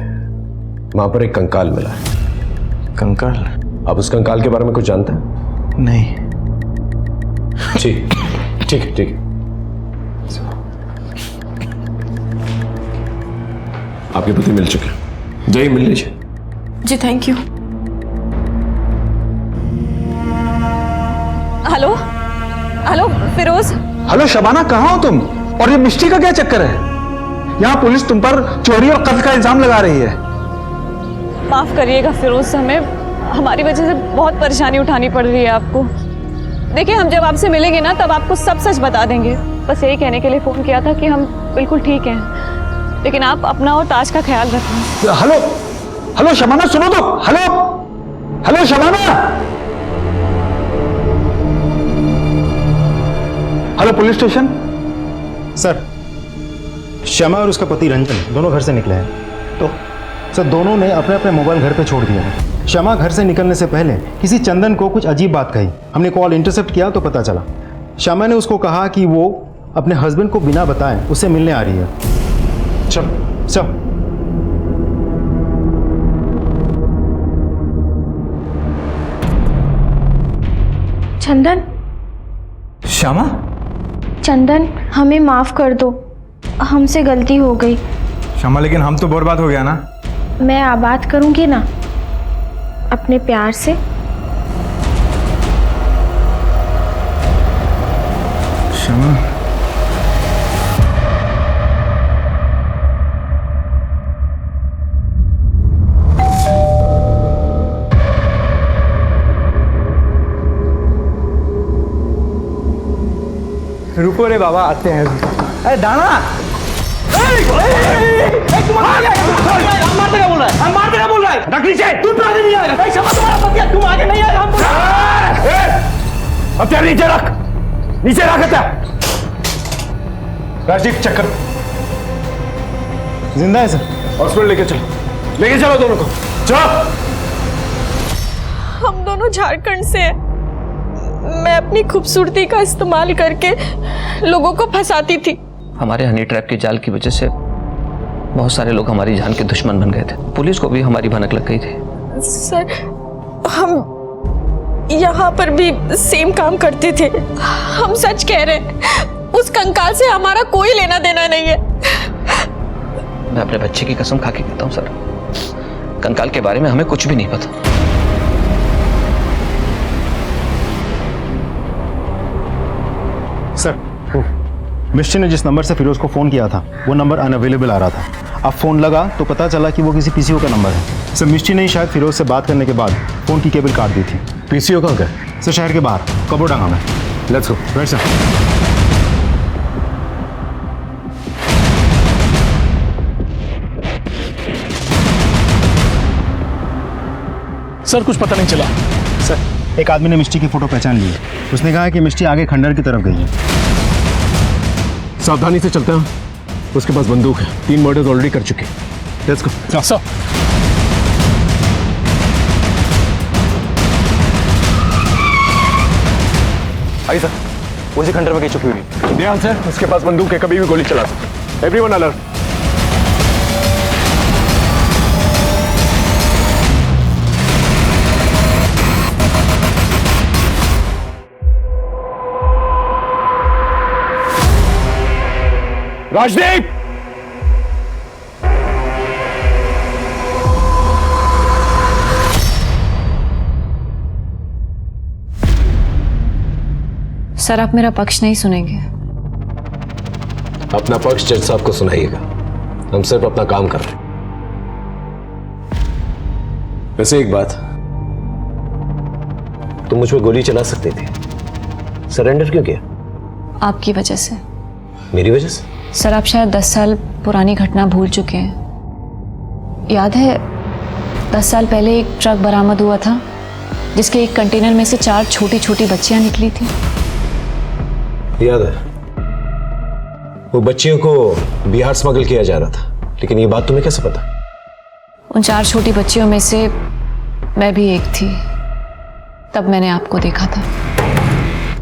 K: वहां पर एक कंकाल मिला है।
I: कंकाल?
K: आप उस कंकाल के बारे में कुछ जानते हैं?
I: नहीं।
K: ठीक ठीक ठीक। आपके पति मिल चुके हैं, जाइए मिल लीजिए।
S: जी thank you. Hello hello Firoz.
P: Hello Shabana, कहाँ हो तुम? और ये मिष्टी का क्या चक्कर है? यहाँ पुलिस तुम पर चोरी और कत्ल का इल्जाम लगा रही है।
C: माफ करिएगा फिरोज, हमें हमारी वजह से बहुत परेशानी उठानी पड़ रही है आपको। देखिए, हम जब आपसे मिलेंगे ना तब आपको सब सच बता देंगे। बस यही कहने के लिए फोन किया था कि हम बिल्कुल ठीक हैं, लेकिन आप अपना और ताज का ख्याल रखें।
P: हेलो हेलो शबाना, सुनो तो। Hello hello Shabana. Hello police station.
I: Sir, Shyama और उसका पति रंजन दोनों घर से निकले हैं। तो सर दोनों ने अपने अपने मोबाइल घर पे छोड़ दिए हैं। श्यामा घर से निकलने से पहले किसी चंदन को कुछ अजीब बात कही। हमने कॉल इंटरसेप्ट किया तो पता चला श्यामा ने उसको कहा कि वो अपने हस्बैंड को बिना बताए उससे मिलने आ रही है। चल
E: चंदन,
F: श्यामा,
E: चंदन हमें माफ कर दो, हमसे गलती हो गई।
I: श्यामा लेकिन हम तो बर्बाद हो गया ना।
E: मैं आबाद करूंगी ना अपने प्यार से।
I: श्यामा,
M: रुको रे बाबा, आते हैं। अरे दाना, मारते क्या बोल रहा है? तू तो आगे नहीं आएगा। तुम्हारा पतिया, तुम आगे नहीं आएगा।
K: अब तेरे नीचे रख राजदीप, चक्कर
I: जिंदा है सर।
K: हॉस्पिटल लेके चलो दोनों को। चलो।
R: हम दोनों झारखंड से हैं। मैं अपनी खूबसूरती का इस्तेमाल करके लोगों को फंसाती थी।
H: हमारे हनी ट्रैप के जाल की वजह से बहुत सारे लोग हमारी जान के दुश्मन बन गए थे। पुलिस को भी हमारी भनक लग गई थी।
R: सर, हम यहाँ पर भी सेम काम करते थे। हम सच कह रहे हैं, उस कंकाल से हमारा कोई लेना देना नहीं है।
H: मैं अपने बच्चे की कसम खा के कहता हूँ सर, कंकाल के बारे में हमें कुछ भी नहीं पता।
I: सर, मिस्टर ने जिस नंबर से फिरोज को फोन किया था वो नंबर अनअवेलेबल आ रहा था। अब फोन लगा तो पता चला कि वो किसी पीसीओ का नंबर है। सर मिस्टी ने शायद फिरोज से बात करने के बाद फोन की केबल काट दी थी।
K: पीसीओ कहाँ का है?
I: सर शहर के बाहर कबोडांगा में।
K: Let's go.
I: Right sir.
Q: Sir कुछ पता नहीं चला।
I: सर एक आदमी ने मिस्टी की फोटो पहचान ली है। उसने कहा कि मिस्टी आगे खंडर की तरफ गई है।
K: सावधानी से चलते हैं। उसके पास बंदूक है। 3 मर्डर्स ऑलरेडी कर चुके। Let's go.
Q: Sir
K: I sir, उसी खंडर में कहीं छुपी हुई। ध्यान से, उसके पास बंदूक है, कभी भी गोली चला सकते। Everyone alert. राजदीप,
C: सर आप मेरा पक्ष नहीं सुनेंगे।
K: अपना पक्ष जज साहब को सुनाइएगा। हम सिर्फ अपना काम कर रहे हैं। वैसे एक बात, तुम मुझ पर गोली चला सकते थे, सरेंडर क्यों किया?
C: आपकी वजह से।
K: मेरी वजह से?
C: सर आप शायद 10 साल पुरानी घटना भूल चुके हैं। याद है 10 साल पहले एक ट्रक बरामद हुआ था जिसके एक कंटेनर में से 4 छोटी छोटी बच्चियां निकली थी।
K: याद है, वो बच्चियों को बिहार स्मगल किया जा रहा था, लेकिन ये बात तुम्हें कैसे पता?
C: उन 4 छोटी बच्चियों में से मैं भी एक थी। तब मैंने आपको देखा था।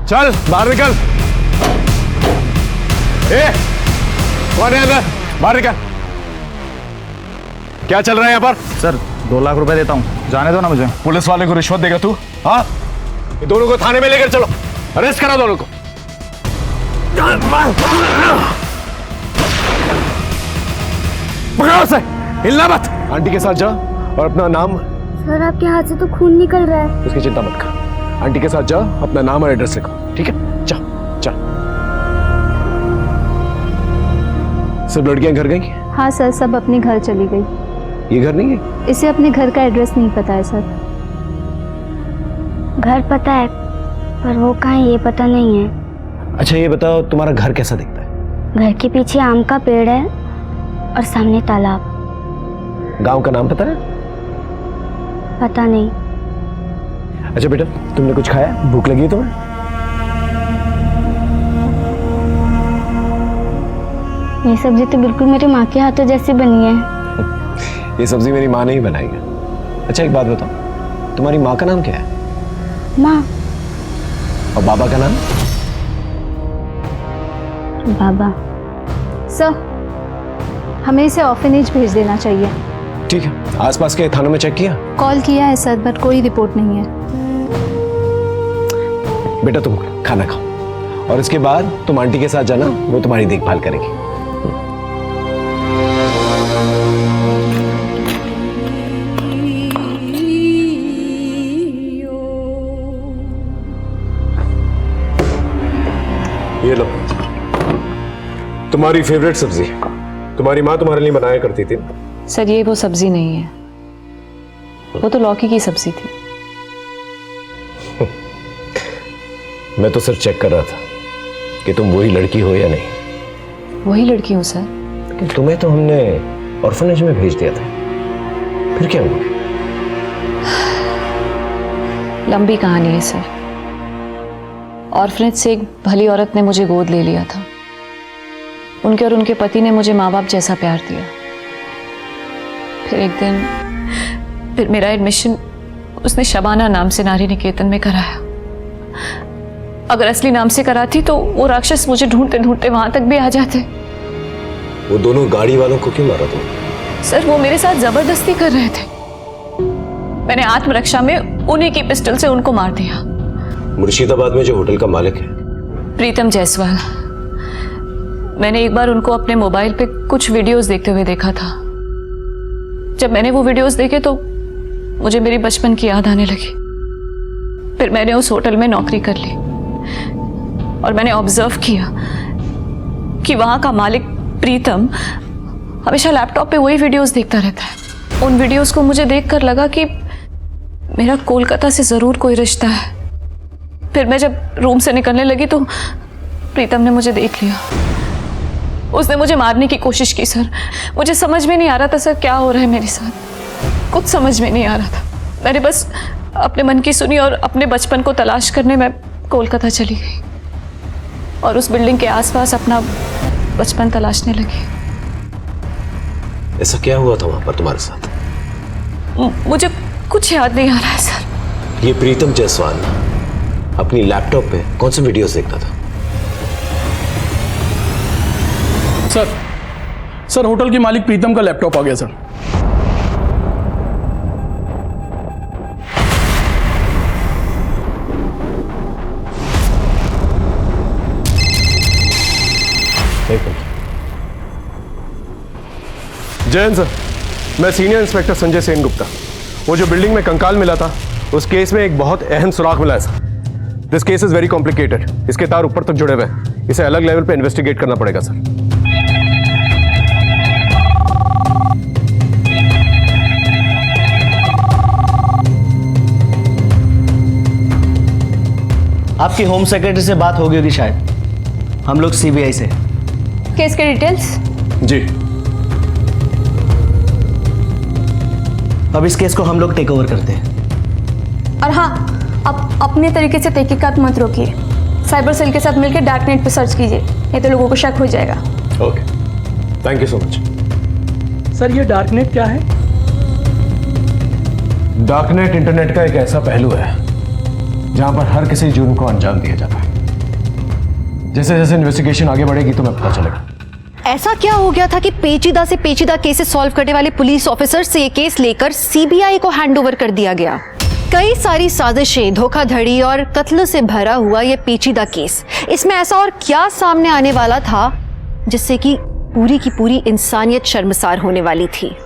K: चल बाहर निकल। कौन है अंदर? बाहर निकल। क्या चल रहा है यहाँ पर?
I: सर 2 लाख रुपए देता हूँ, जाने दो ना मुझे।
K: पुलिस वाले को रिश्वत देगा तू? हाँ, ये दोनों को थाने में लेकर चलो, अरेस्ट करा दोनों को। पकड़ो उसे, हिलना मत। आंटी के साथ जा और अपना नाम।
G: सर आपके हाथ से तो खून निकल रहा है।
K: उसकी चिंता मत कर। आंटी के साथ जा, अपना नाम और एड्रेस लिखो, ठीक है? जा जा। सब लड़कियां घर गई?
T: हाँ सर, सब अपने घर चली गई।
K: ये घर नहीं है?
T: इसे अपने घर का एड्रेस नहीं पता है सर।
G: घर पता है पर वो कहाँ है ये पता नहीं है।
K: अच्छा ये बताओ, तुम्हारा घर कैसा दिखता है?
G: घर के पीछे आम का पेड़ है और सामने तालाब।
K: गांव का नाम पता है?
G: पता नहीं।
K: अच्छा बेटा, तुमने कुछ खाया? भूख लगी है तुम्हें?
G: ये सब्जी तो बिल्कुल मेरे माँ के हाथों जैसी बनी है।
K: ये सब्जी मेरी माँ ने ही बनाई है। अच्छा एक बात बताओ, तुम्हारी माँ का नाम क्या है?
G: माँ।
K: और बाबा का नाम?
G: बाबा।
T: सर, हमें इसे ऑर्फनेज भेज देना चाहिए।
K: ठीक है, आसपास के थानों में चेक किया?
T: कॉल किया है सर, बट कोई रिपोर्ट नहीं है।
K: बेटा तुम खाना खाओ और इसके बाद तुम आंटी के साथ जाना, वो तुम्हारी देखभाल करेगी। ये लो, तुम्हारी फेवरेट सब्जी, तुम्हारी माँ तुम्हारे लिए बनाया करती थी।
C: सर ये वो सब्जी नहीं है, वो तो लौकी की सब्जी थी।
K: मैं तो सिर्फ चेक कर रहा था कि तुम वही लड़की हो या नहीं।
C: वही लड़की हूँ सर।
K: लेकिन तुम्हें तो हमने ऑर्फनेज में भेज दिया था, फिर क्या हुआ?
C: लंबी कहानी है सर। ऑर्फनेज से एक भली औरत ने मुझे गोद ले लिया था। उनके और उनके पति ने मुझे माँ बाप जैसा प्यार दिया। फिर एक दिन मेरा एडमिशन उसने शबाना नाम से नारी निकेतन में कराया। अगर असली नाम से कराती तो वो राक्षस मुझे ढूंढते ढूंढते वहां तक भी आ जाते।
K: वो दोनों गाड़ी वालों को क्यों मारा तुम?
C: सर वो मेरे साथ जबरदस्ती कर रहे थे। मैंने आत्मरक्षा में उन्हीं की पिस्टल से उनको मार दिया।
K: मुर्शिदाबाद में जो होटल का मालिक है
C: प्रीतम जायसवाल, मैंने एक बार उनको अपने मोबाइल पे कुछ वीडियोस देखते हुए देखा था। जब मैंने वो वीडियोस देखे तो मुझे मेरी बचपन की याद आने लगी। फिर मैंने उस होटल में नौकरी कर ली और मैंने ऑब्जर्व किया कि वहां का मालिक प्रीतम हमेशा लैपटॉप पे वही वीडियोस देखता रहता है। उन वीडियोस को मुझे देखकर लगा कि मेरा कोलकाता से जरूर कोई रिश्ता है। फिर मैं जब रूम से निकलने लगी तो प्रीतम ने मुझे देख लिया। उसने मुझे मारने की कोशिश की सर। मुझे समझ में नहीं आ रहा था सर क्या हो रहा है मेरे साथ, कुछ समझ में नहीं आ रहा था। मैंने बस अपने मन की सुनी और अपने बचपन को तलाश करने में कोलकाता चली गई और उस बिल्डिंग के आसपास अपना बचपन तलाशने लगी।
K: ऐसा क्या हुआ था वहां पर तुम्हारे साथ?
C: मुझे कुछ याद नहीं आ रहा है सर।
K: ये प्रीतम जायसवाल अपनी लैपटॉप पे कौन से वीडियोस देखता था?
Q: सर होटल के मालिक प्रीतम का लैपटॉप आ गया सर।
K: जयन सर, मैं सीनियर इंस्पेक्टर संजय सेन गुप्ता। वो जो बिल्डिंग में कंकाल मिला था उस केस में एक बहुत अहम सुराग मिला है sir. This case is very complicated. इसके तार ऊपर तक जुड़े हुए हैं। इसे अलग लेवल पे इन्वेस्टिगेट करना पड़ेगा सर।
M: आपकी होम सेक्रेटरी से बात हो गई होगी शायद। हम लोग सीबीआई से।
L: केस के डिटेल्स?
K: जी।
M: अब इस केस को हम लोग टेक ओवर करते हैं।
L: और हाँ, आप अपने तरीके से तहकीकात मत रोकिए। साइबर सेल के साथ मिलकर डार्क नेट पे सर्च कीजिए, नहीं तो लोगों को शक हो जाएगा।
K: Okay, thank you so much.
M: Sir ये डार्क नेट क्या है?
K: डार्क नेट इंटरनेट का एक ऐसा पहलू है जहां पर हर किसी जुर्म को अंजाम दिया जाता है। जैसे जैसे इन्वेस्टिगेशन आगे बढ़ेगी तुम्हें पता चलेगा।
A: ऐसा क्या हो गया था कि पेचीदा से पेचीदा केसेस सॉल्व करने वाले पुलिस ऑफिसर से ये केस लेकर सीबीआई को हैंडओवर कर दिया गया। कई सारी साजिशें, धोखाधड़ी और कत्ल से भरा हुआ ये पेचीदा केस, इसमें ऐसा और क्या सामने आने वाला था जिससे कि पूरी की पूरी इंसानियत शर्मसार होने वाली थी।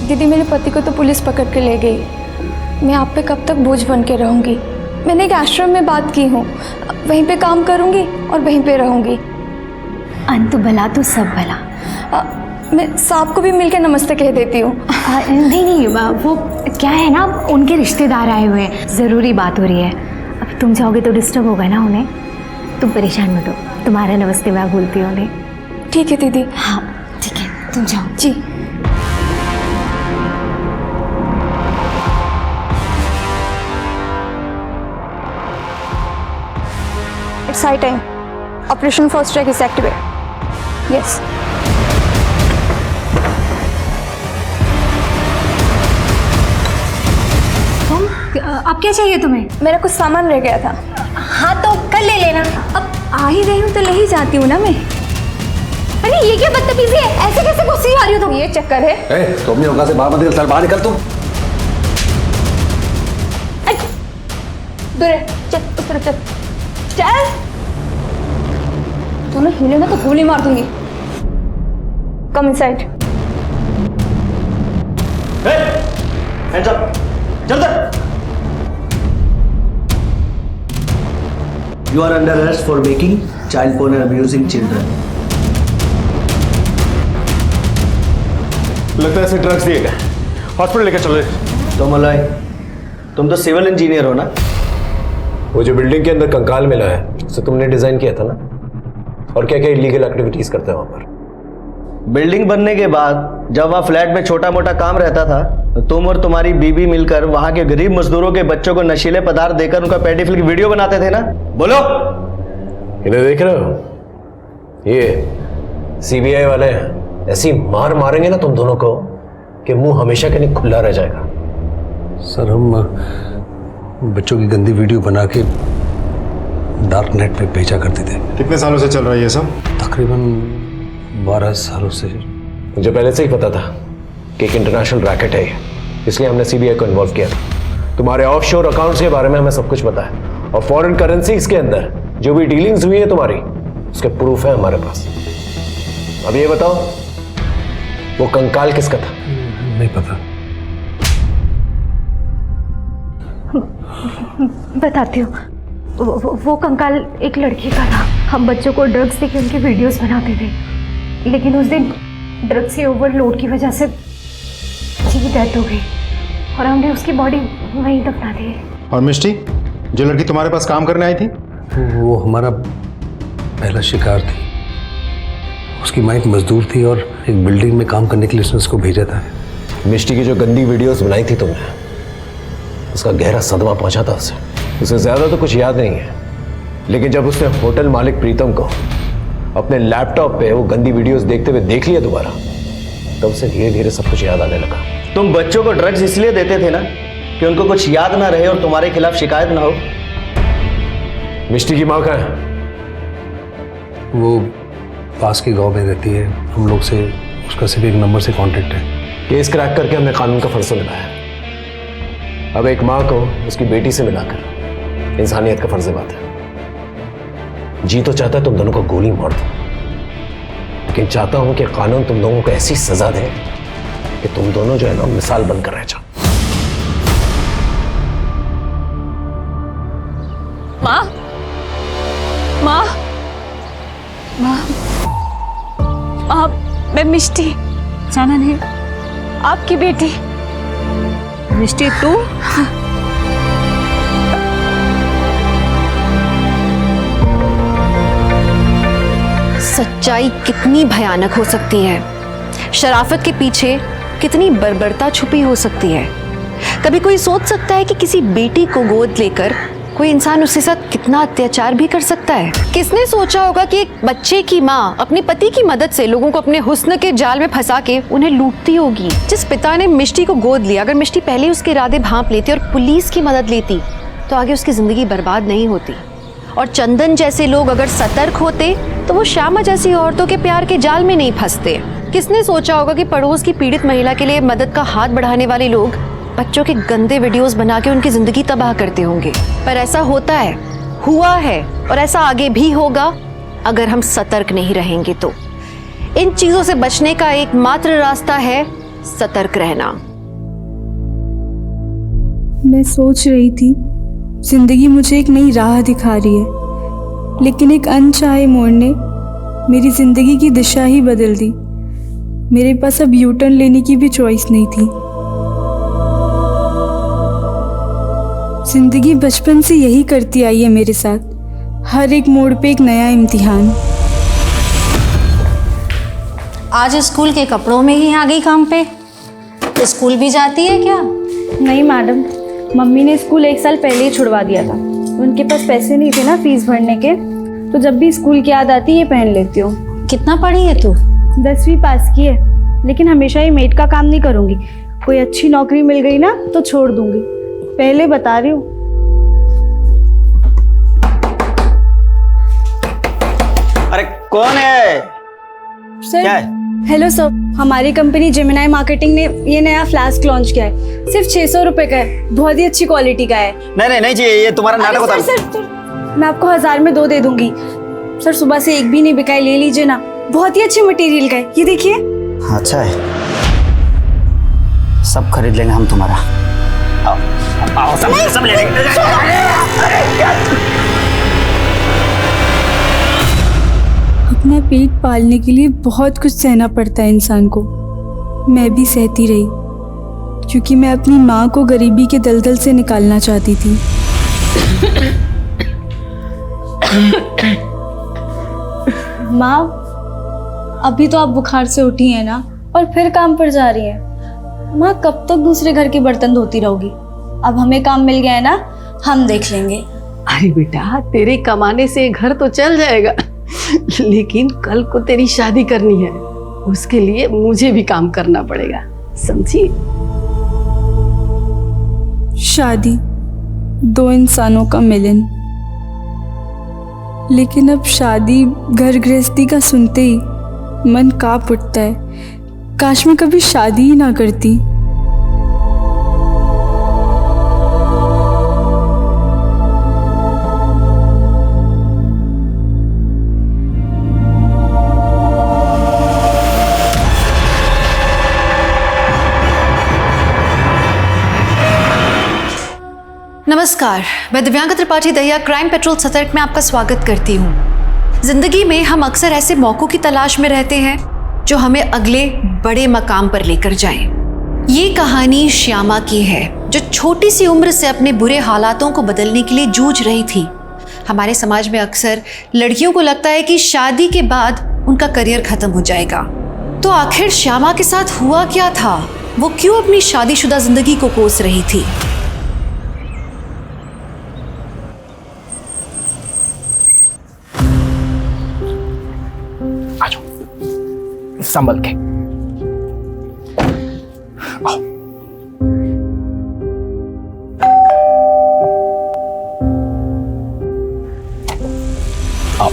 E: दीदी, मेरे पति को तो पुलिस पकड़ के ले गई। मैं आप पे कब तक बोझ बन के रहूंगी? मैंने एक आश्रम में बात की हूँ, वहीं पे काम करूंगी और वहीं पे रहूंगी।
G: अंत भला तो सब भला।
L: मैं साहब को भी मिलकर नमस्ते कह देती हूँ।
T: नहीं, वो क्या है ना, उनके रिश्तेदार आए हुए हैं, ज़रूरी बात हो रही है। अब तुम जाओगे तो डिस्टर्ब होगा ना उन्हें। तुम परेशान मत हो, तुम्हारा नमस्ते मैं बोलती हूँ उन्हें।
L: ठीक है दीदी।
T: हाँ ठीक है, तुम जाओ।
L: जी। It's high time. Operation First Track is activated. Yes.
T: अब क्या चाहिए तुम्हें?
L: मेरा कुछ सामान रह गया था।
T: हाँ तो कल ले लेना।
L: अब आ ही रही हूँ तो ले ही जाती हूँ ना मैं।
T: अरे ये क्या बदतमीजी है, ऐसे कैसे गुस्से आ रही हो तुम?
L: ये चक्कर है।
K: तुम अपनी औकात से बाहर मत निकल, सर बाहर निकल तुम।
L: दूर है, चल उतर चल चल। तूने हिले ना तो गोली मार दूंगी। Come inside.
M: हैंड्स अप, जल्दी।
U: You are under arrest for making child porn and abusing children.
K: लगता है इसे ड्रग्स दिए गए, हॉस्पिटल लेकर चलो।
U: तो मलय, तुम तो सिविल इंजीनियर हो ना?
K: वो जो बिल्डिंग के अंदर कंकाल मिला है उसे तुमने डिजाइन किया था ना? और क्या क्या इलीगल एक्टिविटीज करते हैं वहां पर?
U: बिल्डिंग बनने के बाद जब वहाँ फ्लैट में छोटा मोटा काम रहता था तो तुम और तुम्हारी बीबी मिलकर वहाँ के गरीब मजदूरों के बच्चों को नशीले पदार्थ देकर उनका पेडोफिल की वीडियो बनाते थे ना? बोलो।
K: इन्हें देख रहे हो? ये सीबीआई वाले हैं, ऐसी मार मारेंगे ना तुम दोनों को कि मुंह हमेशा के लिए खुला रह जाएगा।
V: सर हम बच्चों की गंदी वीडियो बना के डार्क नेट पे भेजा करते थे।
I: कितने सालों से चल रहा है ये सब?
V: तकरीबन 12 सालों से।
K: मुझे पहले से ही पता था कि एक इंटरनेशनल रैकेट है ये, इसलिए हमने सीबीआई को इन्वॉल्व किया। तुम्हारे ऑफशोर अकाउंट्स के बारे में हमें सब कुछ पता है और फॉरेन करेंसीज के अंदर जो भी डीलिंग्स हुई है तुम्हारी, उसके प्रूफ है हमारे पास। अब ये बताओ, वो कंकाल किसका था?
V: नहीं पता।
T: बताती हूँ। वो कंकाल एक लड़की का था। हम बच्चों को ड्रग्स देके उनकी वीडियोस बनाते थे, लेकिन उस दिन ड्रग्स के ओवरलोड की वजह से उसकी डेथ हो गई और हमने उसकी बॉडी वहीं दफना दी।
I: और मिष्टी, जो लड़की तुम्हारे पास काम करने आई थी?
V: वो हमारा पहला शिकार थी। उसकी माँ एक मजदूर थी और एक बिल्डिंग में काम करने के लिए उसने उसको भेजा था।
K: मिष्टी की जो गंदी वीडियोस बनाई थी तुमने, उसका गहरा सदमा पहुंचा था उसे ज्यादा तो कुछ याद नहीं है, लेकिन जब उसने होटल मालिक प्रीतम को अपने लैपटॉप पे वो गंदी वीडियोस देखते हुए देख लिया दोबारा, तब उसे धीरे धीरे सब कुछ याद आने लगा।
U: तुम बच्चों को ड्रग्स इसलिए देते थे ना कि उनको कुछ याद ना रहे और तुम्हारे खिलाफ शिकायत ना हो।
K: मिष्टी की माँ कहाँ है?
V: वो पास के गांव में रहती है। हम लोग से उसका सिर्फ एक नंबर से कांटेक्ट है।
K: केस क्रैक करके हमने कानून का फर्ज निभाया। अब एक माँ को उसकी बेटी से मिलाकर इंसानियत का फर्ज बात है। जी तो चाहता है तुम दोनों को गोली मार दो, लेकिन चाहता हूं कि कानून तुम दोनों को ऐसी सजा दे कि तुम दोनों जो है ना मिसाल बनकर रह जाओ।
R: माँ, माँ, माँ, माँ, मैं मिष्टी,
C: जाना नहीं।
R: आपकी बेटी।
C: मिष्टी तू?
A: सच्चाई कितनी भयानक हो सकती है, शराफत के पीछे कितनी बर्बरता छुपी हो सकती है। कभी कोई सोच सकता है कि किसी बेटी को गोद लेकर कोई इंसान उसके साथ कितना अत्याचार भी कर सकता है? किसने सोचा होगा कि एक बच्चे की माँ अपने पति की मदद से लोगों को अपने हुस्न के जाल में फंसा के उन्हें लूटती होगी? जिस पिता ने मिष्टी को गोद लिया, अगर मिष्टी पहले उसके इरादे भांप लेती और पुलिस की मदद लेती तो आगे उसकी जिंदगी बर्बाद नहीं होती। और चंदन जैसे लोग अगर सतर्क होते तो वो श्यामा जैसी औरतों के प्यार के जाल में नहीं फंसते। किसने सोचा होगा कि पड़ोस की पीड़ित महिला के लिए मदद का हाथ बढ़ाने वाले लोग बच्चों के गंदे वीडियोस बना के उनकी जिंदगी तबाह करते होंगे? पर ऐसा होता है, हुआ है और ऐसा आगे भी होगा अगर हम सतर्क नहीं रहेंगे तो। इन चीजों से बचने का एकमात्र रास्ता है सतर्क रहना।
W: मैं सोच रही थी जिंदगी मुझे एक नई राह दिखा रही है, लेकिन एक अनचाहे मोड़ ने मेरी जिंदगी की दिशा ही बदल दी। मेरे पास अब यू टर्न लेने की भी चॉइस नहीं थी। जिंदगी बचपन से यही करती आई है मेरे साथ, हर एक मोड़ पे एक नया इम्तिहान।
C: आज स्कूल के कपड़ों में ही आ गई काम पे। स्कूल भी जाती है क्या?
E: नहीं मैडम, मम्मी ने स्कूल 1 साल पहले ही छुड़वा दिया था। उनके पास पैसे नहीं थे ना फीस भरने के, तो जब भी स्कूल की याद आती ये पहन लेती हूँ।
C: कितना पढ़ी है तू?
E: 10वीं पास की है, लेकिन हमेशा ही मेड का काम नहीं करूँगी। कोई अच्छी नौकरी मिल गई ना तो छोड़ दूंगी, पहले बता रही हूँ।
U: अरे कौन है?
E: सर,
U: क्या है?
E: हेलो सर, हमारी कंपनी जेमिनाई मार्केटिंग ने ये नया फ्लास्क लॉन्च किया है। सिर्फ 600 रुपए का है, बहुत ही अच्छी क्वालिटी का है।
U: नहीं चाहिए, ये तुम्हारा नाटक होता है।
E: सर, मैं आपको 1000 में 2 दे दूंगी। सर, सुबह से एक भी नहीं बिका है, ले लीजिए ना, बहुत ही अच्छे मटेरियल का है। ये देखिए।
U: अच्छा है, सब खरीद लेंगे हम तुम्हारा। आओ सब ले लेंगे।
W: अपना पेट पालने के लिए बहुत कुछ सहना पड़ता है इंसान को। मैं भी सहती रही, क्योंकि मैं अपनी माँ को गरीबी के दलदल से निकालना चाहती थी।
E: माँ, अभी तो आप बुखार से उठी हैं ना, और फिर काम पर जा रही हैं। माँ, कब तक दूसरे घर के बर्तन धोती रहोगी? अब हमें काम मिल गया है ना, हम देख लेंगे।
D: अरे बेटा, तेरे कमाने से घर तो चल जाएगा, लेकिन कल को तेरी शादी करनी है, उसके लिए मुझे भी काम करना पड़ेगा, समझी?
W: शादी 2 इंसानों का मिलन, लेकिन अब शादी घर गृहस्थी का सुनते ही मन कांप उठता है। काश मैं कभी शादी ही ना करती।
A: नमस्कार, मैं दिव्यांका त्रिपाठी दहिया क्राइम पेट्रोल सतर्क में आपका स्वागत करती हूँ। जिंदगी में हम अक्सर ऐसे मौकों की तलाश में रहते हैं जो हमें अगले बड़े मकाम पर लेकर जाएं। ये कहानी श्यामा की है, जो छोटी सी उम्र से अपने बुरे हालातों को बदलने के लिए जूझ रही थी। हमारे समाज में अक्सर लड़कियों को लगता है कि शादी के बाद उनका करियर खत्म हो जाएगा। तो आखिर श्यामा के साथ हुआ क्या था? वो क्यों अपनी शादीशुदा जिंदगी को कोस रही थी?
B: संभल के आओ। आओ।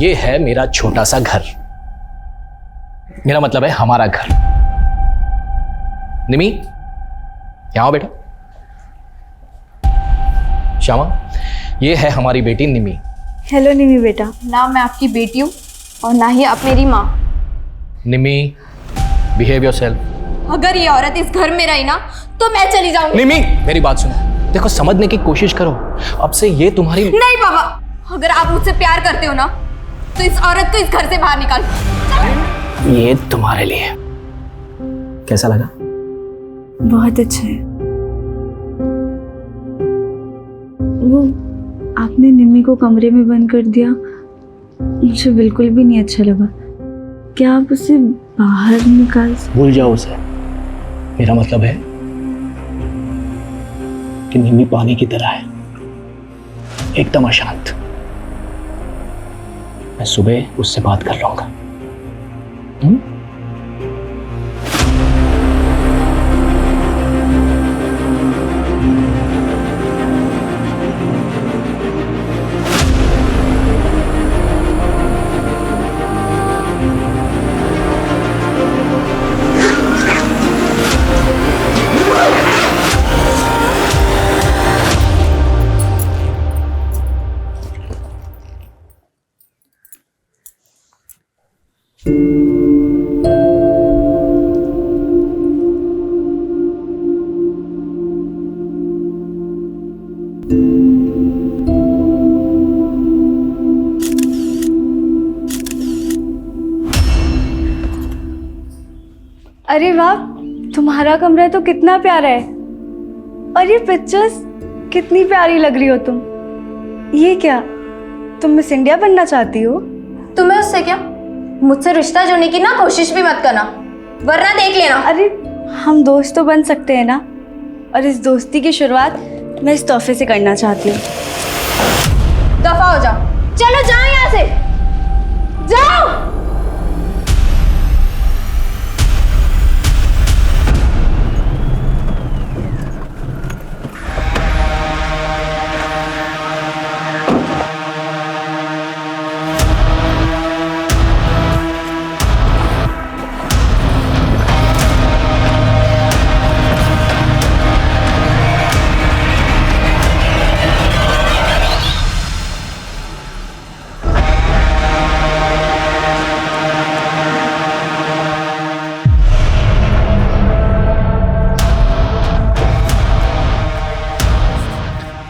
B: ये है मेरा छोटा सा घर, मेरा मतलब है हमारा घर। निमी, यहां आओ बेटा। श्यामा, ये है हमारी बेटी निमी।
E: हेलो निमी बेटा। ना मैं आपकी बेटी हूँ और ना ही आप मेरी माँ।
B: निमी, बिहेव योरसेल्फ।
L: अगर ये औरत इस घर में रही ना तो मैं चली जाऊंगी।
B: निमी, मेरी बात सुनो, देखो समझने की कोशिश करो। अब से ये तुम्हारी
L: नहीं पापा, अगर आप मुझसे प्यार करते हो ना तो इस औरत को इस घर से बाहर निकाल।
B: ये तुम्हारे लिए। कैसा लगा?
W: बहुत अच्छा है। वो आपने निम्मी को कमरे में बंद कर दिया, मुझे बिल्कुल भी नहीं अच्छा लगा। क्या आप उसे बाहर निकाल?
B: भूल जाओ उसे। मेरा मतलब है कि निम्मी पानी की तरह है, एकदम अशांत। मैं सुबह उससे बात कर लूंगा।
W: अरे वाह, तुम्हारा कमरा तो कितना प्यारा है। और ये पिक्चर्स कितनी प्यारी लग रही हो तुम। ये क्या, तुम मिस इंडिया बनना चाहती हो?
L: तुम्हें उससे क्या? मुझसे रिश्ता जोड़ने की ना कोशिश भी मत करना, वरना देख लेना।
W: अरे हम दोस्त तो बन सकते हैं ना, और इस दोस्ती की शुरुआत मैं इस तोहफे से करना चाहती हूँ।
L: दफा हो जाओ, चलो जाओ यहाँ से, जाओ।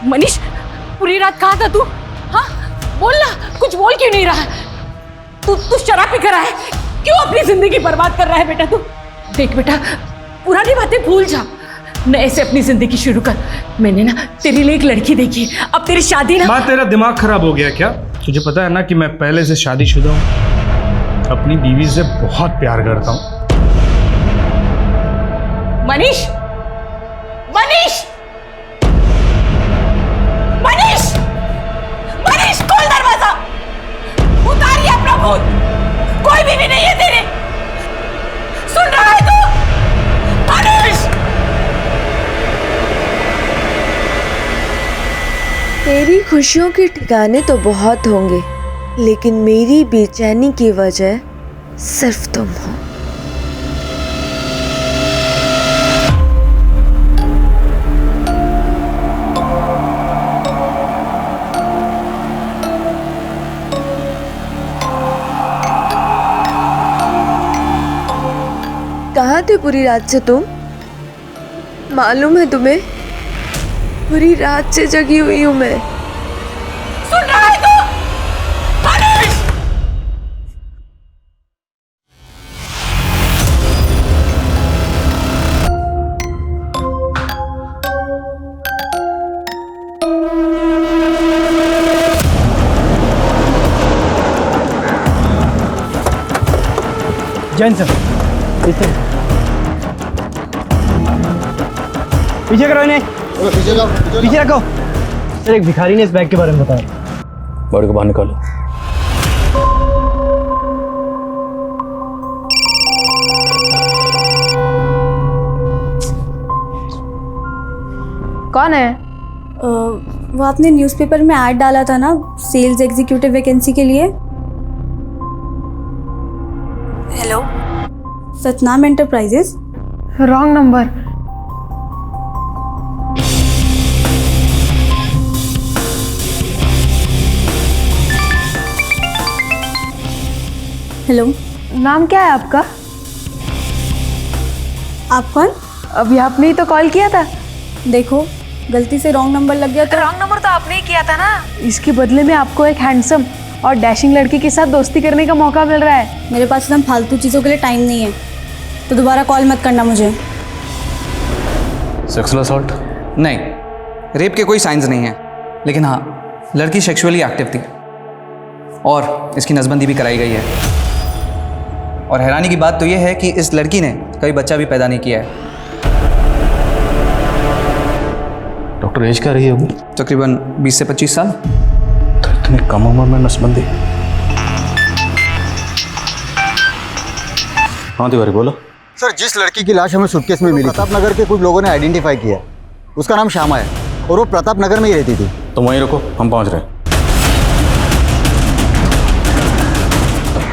R: मनीष, पूरी रात कहाँ था तू? हाँ बोल ना, कुछ बोल क्यों नहीं रहा? तू शराब पी कर आया है, क्यों अपनी जिंदगी बर्बाद कर रहा है बेटा तू? देख बेटा, पुरानी बातें भूल जा, नए से अपनी जिंदगी शुरू कर। मैंने ना तेरे लिए एक लड़की देखी, अब तेरी शादी ना।
J: माँ, तेरा दिमाग खराब हो गया क्या? तुझे पता है ना कि मैं पहले से शादीशुदा हूँ, अपनी बीवी से बहुत प्यार करता हूँ।
R: मनीष, मनीष, मनीष, मनीष, खोल दरवाजा, उतारिए अपना भूत, कोई बीवी नहीं है तेरे, सुन रहा है तू? मनीष!
N: तेरी खुशियों के ठिकाने तो बहुत होंगे, लेकिन मेरी बेचैनी की वजह सिर्फ तुम हो। कहाँ थे पूरी रात से तुम? मालूम है तुम्हें, पूरी रात से जगी हुई हूँ मैं।
R: सुन रहा है तू? मनीष!
J: जैन सर, पीछे करो इन्हें, पीछे रखो। सर, एक भिखारी ने इस बैग के बारे में बताया।
F: बॉडी को बाहर निकालो।
W: कौन है? वो आपने न्यूज़पेपर में ऐड डाला था ना, सेल्स एग्जीक्यूटिव वैकेंसी के लिए। Hello, Satnam enterprises.
R: Wrong number.
W: Hello,
R: नाम क्या है आपका?
W: आप कौन?
R: अभी आपने ही तो कॉल किया था।
W: देखो, गलती से रॉन्ग नंबर लग गया तो।
R: रॉन्ग नंबर तो आपने ही किया था ना। इसके बदले में आपको एक हैंडसम और डैशिंग लड़की के साथ दोस्ती करने का मौका मिल रहा है।
W: मेरे पास एकदम फालतू चीज़ों के लिए टाइम नहीं है, तो दोबारा कॉल मत करना मुझे।
F: Sexual assault?
O: नहीं, रेप के कोई साइंस नहीं है, लेकिन हाँ, लड़की सेक्सुअली एक्टिव थी और इसकी नसबंदी भी कराई गई है। और हैरानी की बात तो यह है कि इस लड़की ने कभी बच्चा भी पैदा नहीं किया है।
F: डॉक्टर, एज क्या रही होगी?
O: तकरीबन 20 से 25 साल।
F: तो इतनी कम उम्र में नसबंदी? हाँ तिवारी, बोलो।
X: सर, जिस लड़की की लाश हमें सूटकेस में मिली, प्रताप नगर के कुछ लोगों ने आइडेंटिफाई किया। उसका नाम श्यामा है और वो प्रताप नगर में ही रहती थी।
F: तो वहीं रुको, हम पहुंच रहे हैं।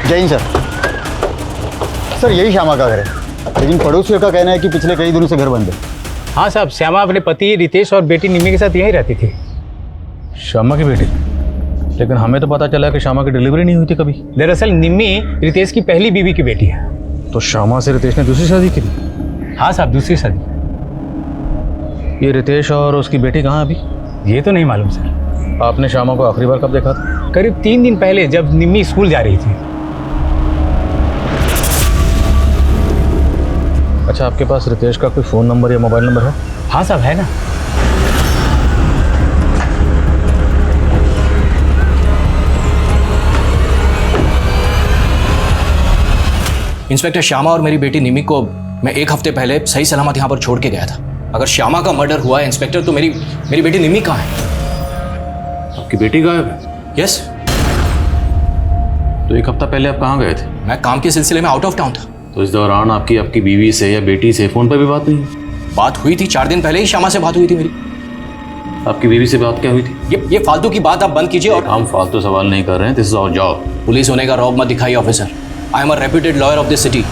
X: जय हिंद सर। सर, यही श्यामा का घर है, लेकिन पड़ोसियों का कहना है कि पिछले कई दिनों से घर बंद है।
B: हाँ साहब, श्यामा अपने पति रितेश और बेटी निमी के साथ यहीं रहती थी।
F: श्यामा की बेटी? लेकिन हमें तो पता चला कि श्यामा की डिलीवरी नहीं हुई थी कभी।
B: दरअसल निमी रितेश की पहली बीवी की बेटी है।
F: तो श्यामा से रितेश ने दूसरी शादी की थी?
B: हाँ साहब, दूसरी शादी।
F: ये रितेश और उसकी बेटी कहाँ अभी?
B: ये तो नहीं मालूम सर।
F: आपने श्यामा को आखिरी बार कब देखा था?
B: करीब 3 दिन पहले, जब निमी स्कूल जा रही थी।
F: अच्छा, आपके पास रितेश का कोई फ़ोन नंबर या मोबाइल नंबर है?
B: हाँ साहब, है ना। इंस्पेक्टर श्यामा और मेरी बेटी निमी को मैं 1 हफ्ते पहले सही सलामत यहाँ पर छोड़ के गया था। अगर श्यामा का मर्डर हुआ है इंस्पेक्टर, तो मेरी बेटी निमी कहाँ है?
F: आपकी बेटी गायब है?
B: यस।
F: तो 1 हफ्ता पहले आप कहाँ गए थे?
B: मैं काम के सिलसिले में आउट ऑफ टाउन था।
F: तो इस दौरान आपकी बीवी से या बेटी से फ़ोन पर भी बात नहीं?
B: बात हुई थी, 4 दिन पहले ही श्यामा से बात हुई थी मेरी।
F: आपकी बीवी से बात क्या हुई थी?
B: ये फालतू की बात आप बंद कीजिए। और
F: हम फालतू सवाल नहीं कर रहे हैं, this is our job.
B: Police होने का रौब मत दिखाइए officer. I am a reputed lawyer of this city.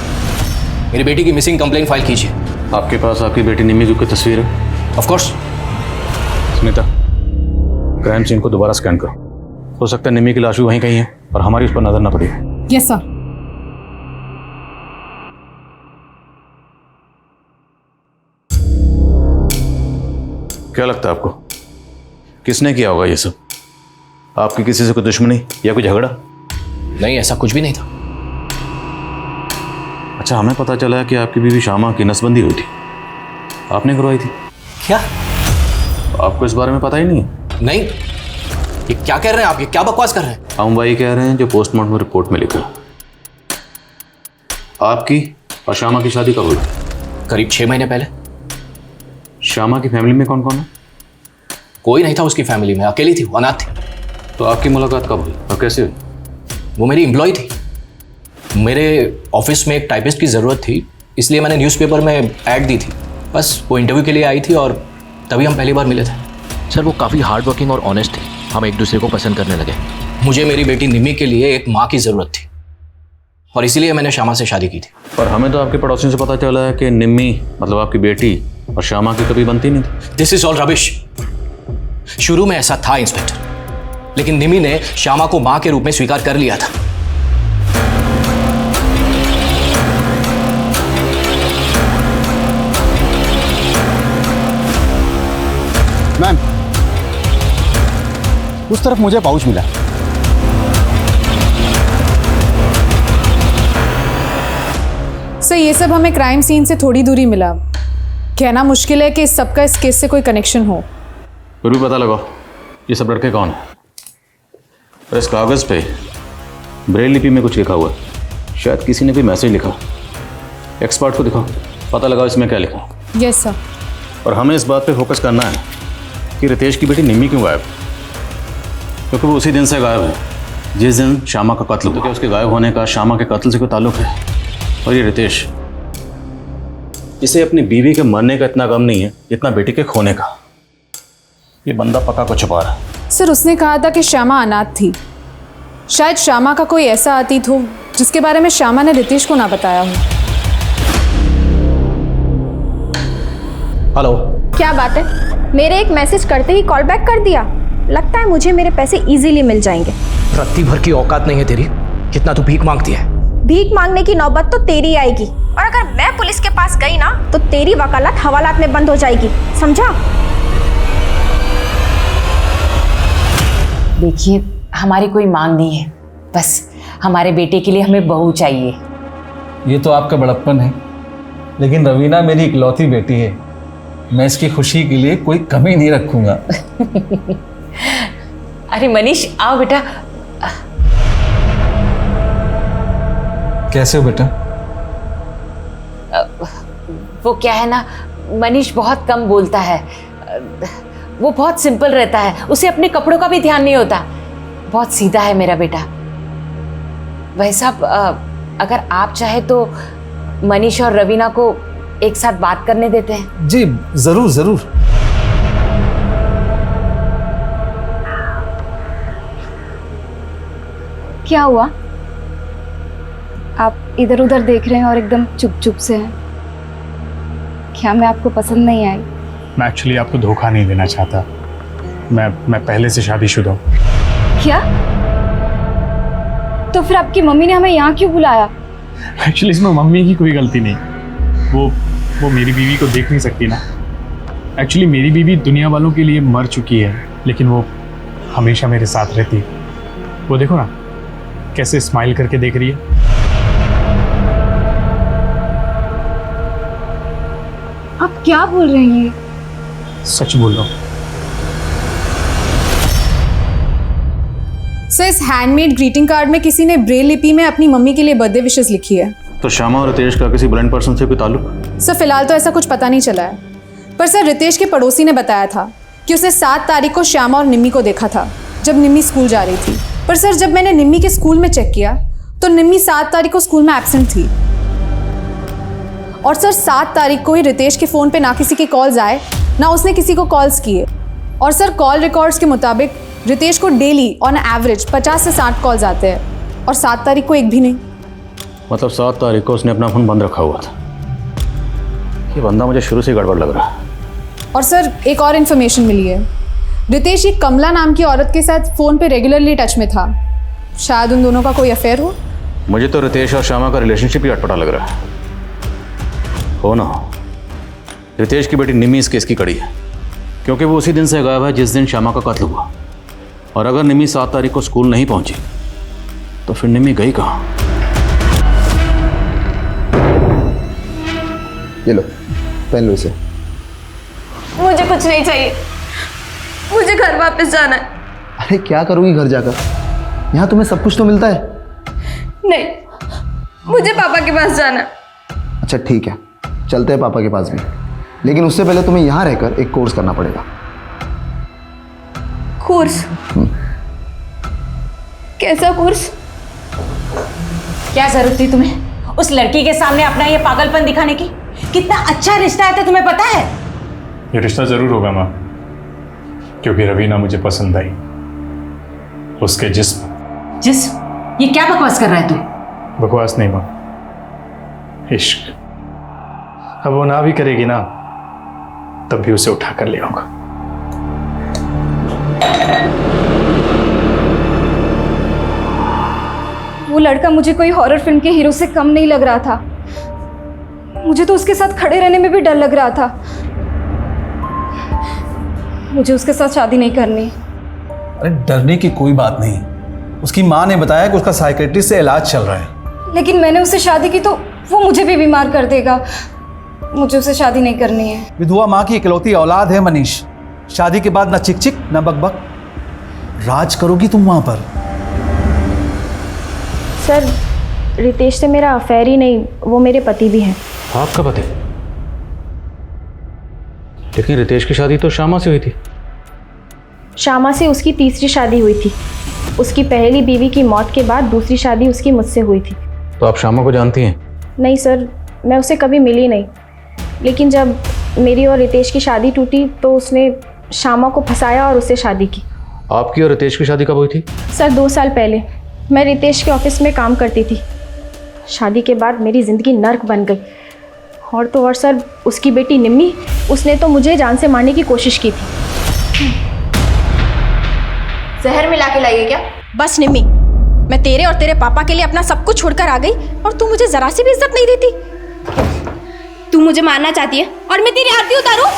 B: मेरी बेटी की मिसिंग कंप्लेंट फाइल कीजिए।
F: आपके पास आपकी बेटी निमी की तस्वीर है?
B: Of course.
F: Smita, crime scene को दोबारा स्कैन करो। हो सकता है निमी की लाश भी वहीं कहीं है और हमारी उस पर नजर ना पड़ी।
R: Yes sir.
F: क्या लगता है आपको किसने किया होगा ये सब? आपकी किसी से कोई दुश्मनी या कोई झगड़ा?
B: नहीं, ऐसा कुछ भी नहीं था।
F: अच्छा, हमें पता चला है कि आपकी बीवी श्यामा की नसबंदी हुई थी, आपने करवाई थी।
B: क्या?
F: आपको इस बारे में पता ही नहीं है?
B: नहीं। ये क्या कह रहे हैं आप? ये क्या बकवास कर रहे हैं?
F: हम वही कह रहे हैं जो पोस्टमार्टम रिपोर्ट में लिखा। आपकी और श्यामा की शादी कब हुई?
B: करीब 6 महीने पहले।
F: श्यामा की फैमिली में कौन कौन है?
B: कोई नहीं था उसकी फैमिली में, अकेली थी, वो अनाथ थी।
F: तो आपकी मुलाकात कब हुई और कैसे हुई?
B: वो मेरी एम्प्लॉय थी। मेरे ऑफिस में एक टाइपिस्ट की ज़रूरत थी, इसलिए मैंने न्यूज़पेपर में ऐड दी थी। बस वो इंटरव्यू के लिए आई थी और तभी हम पहली बार मिले थे।
H: सर, वो काफ़ी हार्ड वर्किंग और ऑनेस्ट थी, हम एक दूसरे को पसंद करने लगे।
B: मुझे मेरी बेटी निमी के लिए एक माँ की ज़रूरत थी और इसीलिए मैंने श्यामा से शादी की थी।
F: पर हमें तो आपके पड़ोसियों से पता चला है कि निम्मी मतलब आपकी बेटी और श्यामा की कभी बनती नहीं थी।
B: This is all rubbish. शुरू में ऐसा था इंस्पेक्टर, लेकिन निमी ने श्यामा को मां के रूप में स्वीकार कर लिया था।
X: मैम, उस तरफ मुझे पाउच मिला।
R: सर, ये सब हमें क्राइम सीन से थोड़ी दूरी मिला। कहना मुश्किल है कि इस सबका इस केस से कोई कनेक्शन हो।
F: फिर भी पता लगाओ ये सब लड़के कौन है। और इस कागज़ पे ब्रेल लिपि में कुछ लिखा हुआ है, शायद किसी ने भी मैसेज लिखा। एक्सपर्ट को दिखाओ, पता लगाओ इसमें क्या लिखा।
R: Yes sir.
F: और हमें इस बात पे फोकस करना है कि रितेश की बेटी निम्मी क्यों गायब, क्योंकि वो उसी दिन से गायब है जिस दिन श्यामा का कत्ल हुआ। तो क्या उसके गायब होने का श्यामा के कत्ल से कोई ताल्लुक है? और ये रितेश, इसे अपनी बीवी के मरने का इतना गम नहीं है जितना बेटी के खोने का। ये बंदा पक्का को छुपा रहा है।
R: सर, उसने कहा था कि श्यामा अनाथ थी। शायद श्यामा का कोई ऐसा अतीत हो जिसके बारे में श्यामा ने रितेश को ना बताया हो।
B: हेलो।
E: क्या बात है, मेरे एक मैसेज करते ही कॉल बैक कर दिया। लगता है मुझे मेरे पैसे इजीली मिल जाएंगे।
B: रत्ती भर की औकात नहीं है तेरी, कितना तू भीख मांगती है।
E: भीख मांगने की नौबत तो तेरी आएगी, और अगर मैं पुलिस के पास गई ना तो तेरी वकालत हवालात में बंद हो जाएगी, समझा?
P: देखिए, हमारी कोई मांग नहीं है, बस हमारे बेटे के लिए हमें बहू चाहिए।
M: ये तो आपका बड़प्पन है, लेकिन रवीना मेरी इकलौती बेटी है। मैं इसकी खुशी के लिए कोई कमी नहीं रखूंगा।
P: अरे मनीष, आओ बेटा।
M: कैसे हो बेटा?
P: वो क्या है ना, मनीष बहुत कम बोलता है। वो बहुत सिंपल रहता है, उसे अपने कपड़ों का भी ध्यान नहीं होता। बहुत सीधा है मेरा बेटा। भाई साहब, अगर आप चाहे तो मनीष और रवीना को एक साथ बात करने देते हैं।
M: जी जरूर जरूर।
T: क्या हुआ? आप इधर उधर देख रहे हैं और एकदम चुप चुप से हैं। क्या मैं आपको पसंद नहीं आई?
J: मैं एक्चुअली आपको धोखा नहीं देना चाहता। मैं पहले से शादीशुदा हूँ।
T: क्या? तो फिर आपकी मम्मी ने हमें यहाँ क्यों बुलाया?
J: एक्चुअली इसमें मम्मी की कोई गलती नहीं। वो मेरी बीवी को देख नहीं सकती ना। एक्चुअली मेरी बीवी दुनिया वालों के लिए मर चुकी है, लेकिन वो हमेशा मेरे साथ रहती है। वो देखो ना कैसे स्माइल करके देख रही है।
T: क्या बोल रही हैं?
J: सच बोल रहा हूँ।
G: सर, इस हैंडमेड ग्रीटिंग कार्ड में किसी ने ब्रेल लिपि में अपनी मम्मी के लिए बर्थडे विशेस लिखी है।
F: तो श्यामा और रितेश का किसी ब्लाइंड पर्सन से कोई ताल्लुक?
G: सर, फिलहाल तो ऐसा कुछ पता नहीं चला है, पर सर रितेश के पड़ोसी ने बताया था कि उसने 7 तारीख को श्यामा और निम्मी को देखा था जब निम्मी स्कूल जा रही थी। पर सर, जब मैंने निम्मी के स्कूल में चेक किया तो निम्मी 7 तारीख को स्कूल में एब्सेंट थी। और सर 7 तारीख को ही रितेश के फ़ोन पे ना किसी के कॉल्स आए, ना उसने किसी को कॉल्स किए। और सर कॉल रिकॉर्ड्स के मुताबिक रितेश को डेली ऑन एवरेज 50 से 60 कॉल्स आते हैं और 7 तारीख को एक भी नहीं।
F: मतलब 7 तारीख को उसने अपना फ़ोन बंद रखा हुआ था। ये बंदा मुझे शुरू से गड़बड़ लग रहा है।
G: और सर एक और इन्फॉर्मेशन मिली है, रितेश एक कमला नाम की औरत के साथ फ़ोन पे रेगुलरली टच में था। शायद उन दोनों का कोई अफेयर हो।
F: मुझे तो रितेश और श्यामा का रिलेशनशिप ही अटपटा लग रहा है। हो ना, रितेश की बेटी निम्मी इस केस की कड़ी है, क्योंकि वो उसी दिन से गायब है जिस दिन श्यामा का कत्ल हुआ। और अगर निम्मी 7 तारीख को स्कूल नहीं पहुंची तो फिर निम्मी गई कहाँ?
X: ये लो, पहन लो इसे।
E: मुझे कुछ नहीं चाहिए, मुझे घर वापस जाना है।
X: अरे क्या करोगी घर जाकर? यहाँ तुम्हें सब कुछ तो मिलता है।
E: नहीं, मुझे पापा के पास जाना है।
X: अच्छा ठीक है, चलते हैं पापा के पास भी, लेकिन उससे पहले तुम्हें यहाँ रहकर एक कोर्स करना पड़ेगा।
E: कोर्स? कैसा कोर्स?
P: क्या जरूरत थी तुम्हें उस लड़की के सामने अपना ये पागलपन दिखाने की? कितना अच्छा रिश्ता है, तो तुम्हें पता है?
J: ये रिश्ता जरूर होगा माँ, क्योंकि रवीना मुझे पसंद आई। उसके जिस्म
P: ये क्या बकवास कर रहा है तू?
J: बकवास नहीं माँ, इश्क। अब वो ना भी करेगी ना, तब भी उसे उठा कर ले आऊंगा।
E: वो लड़का मुझे कोई हॉरर फिल्म के हीरो से कम नहीं लग रहा था। मुझे तो उसके साथ खड़े रहने में भी डर लग रहा था। मुझे उसके साथ शादी नहीं करनी।
O: अरे डरने की कोई बात नहीं, उसकी माँ ने बताया कि उसका साइकेट्रिस्ट से इलाज चल रहा है।
E: लेकिन मैंने उससे शादी की तो वो मुझे भी बीमार कर देगा। मुझे उससे शादी नहीं करनी है।
O: विधवा माँ की इकलौती औलाद है मनीष। शादी के बाद ना चिक चिक ना बकबक, राज करोगी तुम वहां पर।
E: सर, रितेश से मेरा अफेयर ही नहीं, वो मेरे पति भी हैं।
F: आपका पति? लेकिन रितेश की शादी तो श्यामा से हुई थी।
E: श्यामा से उसकी तीसरी शादी हुई थी। उसकी पहली बीवी की मौत के बाद दूसरी शादी उसकी मुझसे हुई थी।
F: तो आप श्यामा को जानती हैं?
E: नहीं सर, मैं उसे कभी मिली नहीं। लेकिन जब मेरी और रितेश की शादी टूटी तो उसने श्यामा को फंसाया और उससे शादी की।
F: आपकी और रितेश की शादी कब हुई थी?
E: सर 2 साल पहले। मैं रितेश के ऑफिस में काम करती थी। शादी के बाद मेरी ज़िंदगी नर्क बन गई। और तो और सर, उसकी बेटी निम्मी, उसने तो मुझे जान से मारने की कोशिश की थी।
L: जहर मिला के लाइए क्या?
E: बस निम्मी, मैं तेरे और तेरे पापा के लिए अपना सब कुछ छोड़कर आ गई और तू मुझे जरा सी भी इज्जत नहीं देती।
L: तू मुझे मारना चाहती है और मैं तेरी आरती उतारूं?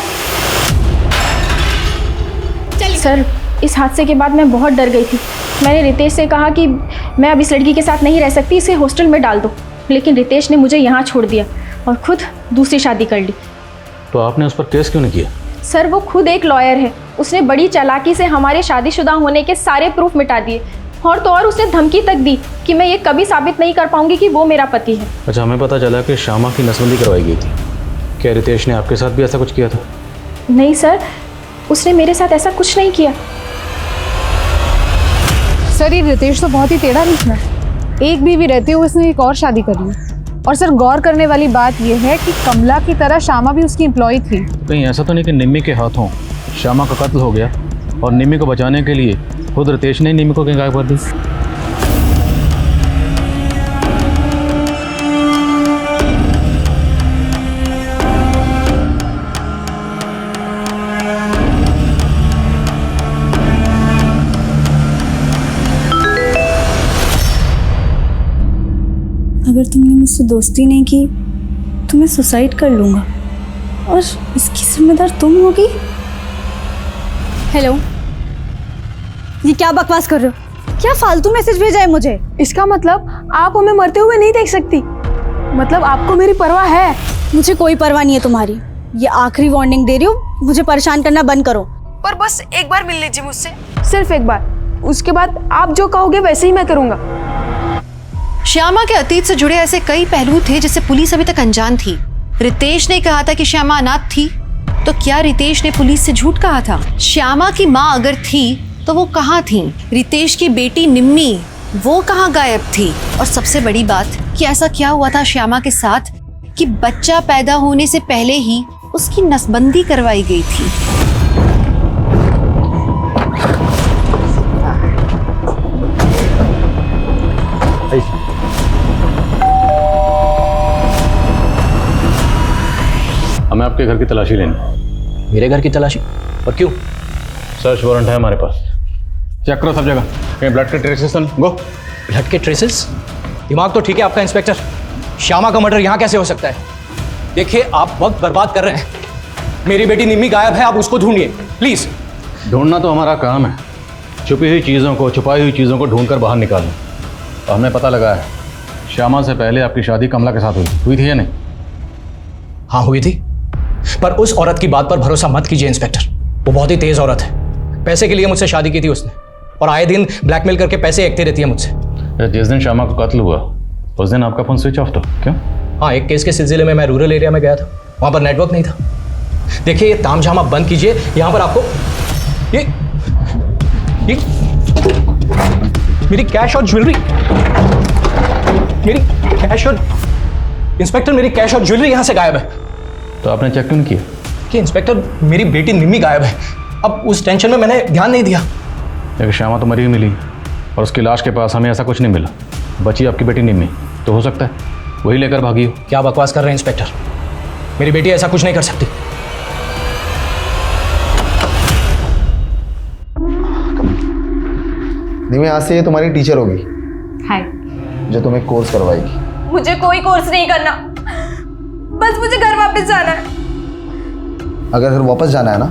E: सर, इस हादसे के बाद मैं बहुत डर गई थी। मैंने रितेश से कहा कि मैं अब इस लड़की के साथ नहीं रह सकती, इसे हॉस्टल में डाल दो। लेकिन रितेश ने मुझे यहाँ छोड़ दिया और खुद दूसरी शादी कर ली।
F: तो आपने उस पर केस क्यों नहीं किया?
E: सर, वो खुद एक लॉयर है। उसने बड़ी चालाकी से हमारे शादीशुदा होने के सारे प्रूफ मिटा दिए। और तो और उसने धमकी तक दी कि मैं ये कभी साबित नहीं कर पाऊंगी कि वो मेरा पति है।
F: अच्छा, हमें पता चला कि श्यामा की नसबंदी करवाई गई थी। क्या रितेश ने आपके साथ भी ऐसा कुछ किया था?
E: नहीं सर, उसने मेरे साथ ऐसा कुछ नहीं किया।
G: सर, ये रितेश तो बहुत ही टेढ़ा निकला। एक बीवी रहते हुए उसने एक और शादी कर ली। और सर, गौर करने वाली बात यह है कि कमला की तरह श्यामा भी उसकी एम्प्लॉय थी।
F: कहीं ऐसा तो नहीं कि निम्मी के हाथों श्यामा का कत्ल हो गया और निम्मी को बचाने के लिए खुद रितेश ने निम्मी को कहीं गायब कर दी?
W: अगर तुमने मुझसे दोस्ती नहीं की तो मैं सुसाइड कर लूँगा और इसकी जिम्मेदार तुम होगी।
T: हेलो, ये क्या बकवास कर रहे हो? क्या फालतू मैसेज भेजा है मुझे?
G: इसका मतलब आप हमें मरते हुए नहीं देख सकती? मतलब आपको मेरी परवाह है?
T: मुझे कोई परवाह नहीं है तुम्हारी।
I: ये आखिरी वार्निंग दे रही हूँ, मुझे परेशान करना बंद करो।
L: पर बस एक बार मिल लीजिए मुझसे, सिर्फ एक बार। उसके बाद आप जो कहोगे वैसे ही मैं करूंगा।
A: श्यामा के अतीत से जुड़े ऐसे कई पहलू थे जिससे पुलिस अभी तक अनजान थी। रितेश ने कहा था कि श्यामा अनाथ थी, तो क्या रितेश ने पुलिस से झूठ कहा था? श्यामा की माँ अगर थी तो वो कहाँ थी? रितेश की बेटी निम्मी वो कहाँ गायब थी? और सबसे बड़ी बात कि ऐसा क्या हुआ था श्यामा के साथ कि बच्चा पैदा होने से पहले ही उसकी नसबंदी करवाई गई थी?
F: हमें आपके घर की तलाशी लेनी।
B: मेरे घर की तलाशी? और क्यों?
F: सर्च वारंट है हमारे पास। चेक करो सब जगह, कहीं ब्लड के ट्रेसेस तो गो।
B: ब्लड के ट्रेसेस? दिमाग तो ठीक है आपका इंस्पेक्टर, श्यामा का मर्डर यहाँ कैसे हो सकता है? देखिए आप वक्त बर्बाद कर रहे हैं। मेरी बेटी निम्मी गायब है, आप उसको ढूंढिए प्लीज।
F: ढूंढना तो हमारा काम है, छुपी हुई चीज़ों को, छुपाई हुई चीज़ों को ढूंढ कर बाहर निकालना। और हमें पता लगा है श्यामा से पहले आपकी शादी कमला के साथ हुई थी या नहीं?
B: हाँ हुई थी, पर उस औरत की बात पर भरोसा मत कीजिए इंस्पेक्टर, वो बहुत ही तेज औरत है। पैसे के लिए मुझसे शादी की थी उसने, और आए दिन ब्लैकमेल करके पैसे एकती रहती है मुझसे।
F: जिस दिन श्यामा का कत्ल हुआ उस दिन आपका फोन स्विच ऑफ था, क्यों?
B: हाँ, एक केस के सिलसिले में मैं रूरल एरिया में गया था, वहाँ पर नेटवर्क नहीं था। देखिए ये तामझाम आप बंद कीजिए, यहाँ पर आपको ये मेरी कैश और ज्वेलरी, मेरी कैश और इंस्पेक्टर मेरी कैश और ज्वेलरी यहाँ से गायब है।
F: तो आपने चेक क्यों नहीं किया?
B: कि इंस्पेक्टर मेरी बेटी निम्मी गायब है, अब उस टेंशन में मैंने ध्यान नहीं दिया।
F: लेकिन श्यामा तो मरी हुई मिली और उसकी लाश के पास हमें ऐसा कुछ नहीं मिला। बची आपकी बेटी निम्मी, तो हो सकता है वही लेकर भागी हो।
B: क्या बकवास कर रहे हैं इंस्पेक्टर, मेरी बेटी ऐसा कुछ नहीं कर सकती।
X: निम्मी आज से ये तुम्हारी टीचर होगी।
L: हाय।
X: जो तुम्हें कोर्स करवाएगी।
L: मुझे कोई कोर्स नहीं करना, बस मुझे घर वापस जाना है।
X: अगर घर वापस जाना है ना,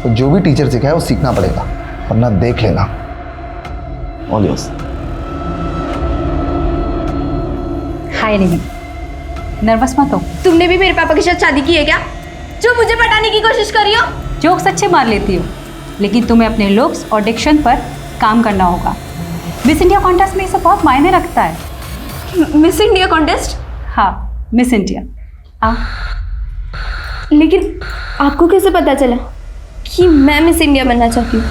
X: तो जो भी टीचर सिखाए वो सीखना पड़ेगा, वरना देख लेना। All the best.
C: Hi Nimi, nervous मत हो।
L: तुमने भी मेरे पापा के साथ शादी की है क्या, जो मुझे पटाने की कोशिश कर रही हो?
C: जोक्स अच्छे मार लेती हो, लेकिन तुम्हें अपने लुक्स और डिक्शन पर काम करना होगा। मिस इंडिया कॉन्टेस्ट में इसे बहुत मायने रखता है।
L: Miss India contest?
C: हाँ, मिस इंडिया।
L: लेकिन आपको कैसे पता चला कि मैं मिस इंडिया बनना चाहती हूँ?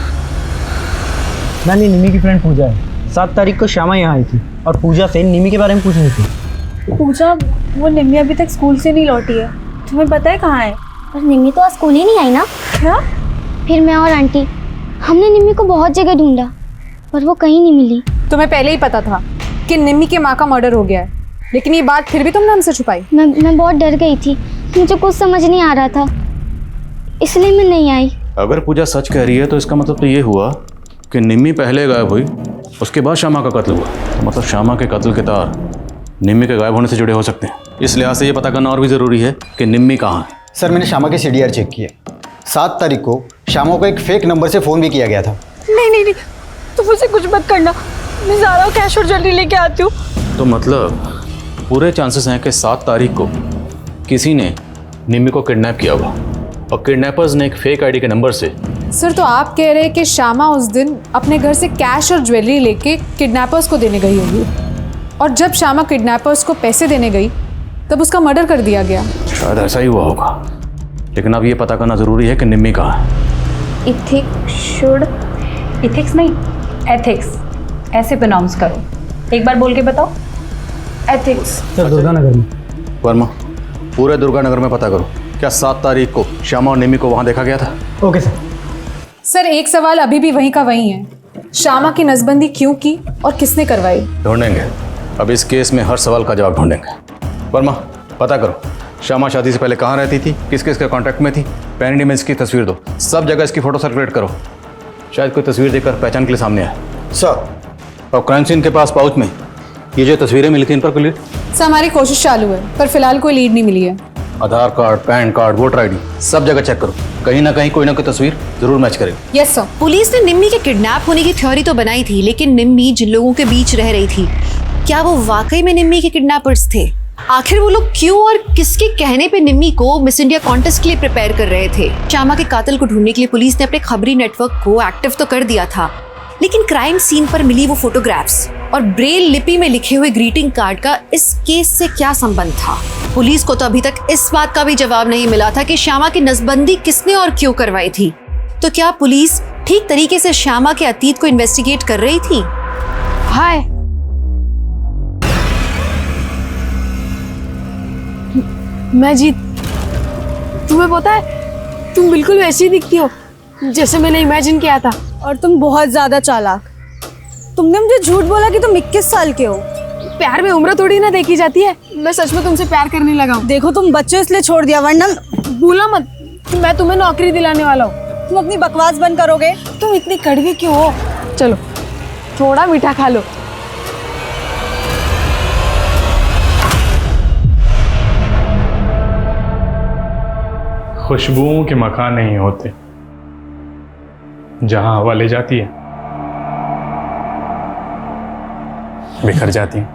M: मैंने निमी की फ्रेंड पूजा है। 7 तारीख को श्यामा यहाँ आई थी और पूजा से निमी के बारे में पूछ रही थी।
E: पूजा, वो निमी अभी तक स्कूल से नहीं लौटी है, तुम्हें पता है कहाँ है?
T: पर निम्मी तो आज स्कूल ही नहीं आई ना।
E: क्या?
T: फिर मैं और आंटी हमने निम्मी को बहुत जगह ढूंढा, पर वो कहीं नहीं मिली।
G: तुम्हें पहले ही पता था कि निम्मी के माँ का मर्डर हो गया है, लेकिन ये बात फिर भी तुमने हमसे छुपाई।
T: मैं बहुत डर गई थी, मुझे कुछ समझ नहीं आ रहा था, इसलिए मैं नहीं आई।
F: अगर पूजा सच कह रही है तो इसका मतलब तो ये हुआ कि निम्मी पहले गायब हुई, उसके बाद श्यामा का कत्ल हुआ। तो मतलब श्यामा के कत्ल के तार निम्मी के गायब होने से जुड़े हो सकते हैं। इस लिहाज से ये पता करना और भी ज़रूरी है कि निम्मी कहाँ है।
X: सर, मैंने श्यामा के CDR चेक किए। 7 तारीख को श्यामा को एक फेक नंबर से फ़ोन भी किया गया था।
E: नहीं, तो मुझे कुछ मत करना, मैं ज़्यादा कैश और ज्वेलरी लेके आती हूँ।
F: तो मतलब पूरे चांसेस हैं कि 7 तारीख को किसी ने निम्मी को किडनैप किया होगा और किडनैपर्स ने एक फेक आईडी के नंबर से।
G: सर, तो आप कह रहे हैं कि श्यामा उस दिन अपने घर से कैश और ज्वेलरी लेके किडनैपर्स को देने गई होगी, और जब श्यामा किडनैपर्स को पैसे देने गई तब उसका मर्डर कर दिया गया।
F: शायद ऐसा ही हुआ होगा, लेकिन अब ये पता करना ज़रूरी है कि निम्मी कहाँ है।
C: इथिक्स नहीं, एथिक्स ऐसे प्रोनाउंस करो। एक बार बोल के बताओ।
L: एथिक्स।
M: सर, दुर्गानगर में।
F: वर्मा, पूरे दुर्गानगर में पता करो, क्या 7 तारीख को श्यामा और निम्मी को वहाँ देखा गया था?
M: Okay sir.
G: सर, एक सवाल अभी भी वहीं का वहीं है, श्यामा की नसबंदी क्यों की और किसने करवाई?
F: ढूंढेंगे, अब इस केस में हर सवाल का जवाब ढूंढेंगे। वर्मा, पता करो श्यामा शादी से पहले कहाँ रहती थी, किस किस के कॉन्टैक्ट में थी, पैन इमेज की तस्वीर दो, सब जगह इसकी फ़ोटो सर्कुलेट करो। शायद कोई तस्वीर देखकर पहचान के लिए सामने आए।
X: सर,
F: और क्राइम सीन के पास पाउच में ये जो तस्वीरें मिली थी, इन पर कोई लीड?
G: सर, हमारी कोशिश चालू है, पर फिलहाल कोई लीड नहीं मिली है।
F: Aadhaar card, PAN card, voter ID सब जगह चेक करो, कहीं ना कहीं कोई ना कोई तस्वीर जरूर मैच करेगी।
G: Yes sir.
A: पुलिस ने निम्मी के किडनैप होने की थ्योरी तो बनाई थी, लेकिन निम्मी जिन लोगों के बीच रह रही थी, क्या वो वाकई में निम्मी के किडनैपर्स थे? आखिर वो लोग क्यों और किसके कहने पे निम्मी को मिस इंडिया कॉन्टेस्ट के लिए प्रिपेयर कर रहे थे? श्यामा के कातिल को ढूंढने के लिए पुलिस ने अपने खबरी नेटवर्क को एक्टिव तो कर दिया था, लेकिन क्राइम सीन पर मिली वो फोटोग्राफ्स और ब्रेल लिपि में लिखे हुए ग्रीटिंग कार्ड का इस केस से क्या संबंध था? पुलिस को तो अभी तक इस बात का भी जवाब नहीं मिला था कि श्यामा की नसबंदी किसने और क्यों करवाई थी। तो क्या पुलिस ठीक तरीके से श्यामा के अतीत को इन्वेस्टिगेट कर रही थी?
D: हाय, मैं जीत। तुम्हें पता है तुम बिल्कुल वैसी ही दिखती हो जैसे मैंने इमेजिन किया था।
I: और तुम बहुत ज्यादा चालाक। तुमने मुझे झूठ बोला कि तुम 21 साल के हो।
D: प्यार में उम्र थोड़ी ना देखी जाती है। मैं सच में तुमसे प्यार करने लगा हूँ।
I: देखो तुम बच्चे इसलिए छोड़ दिया, वरना
D: भूला मत मैं तुम्हें नौकरी दिलाने वाला हूँ।
I: तुम अपनी बकवास बंद करोगे?
D: तुम इतनी कड़वी क्यों हो? चलो थोड़ा मीठा खा लो।
J: खुशबुओं के मकान नहीं होते, जहां हवा ले जाती है बिखर जाती हैं।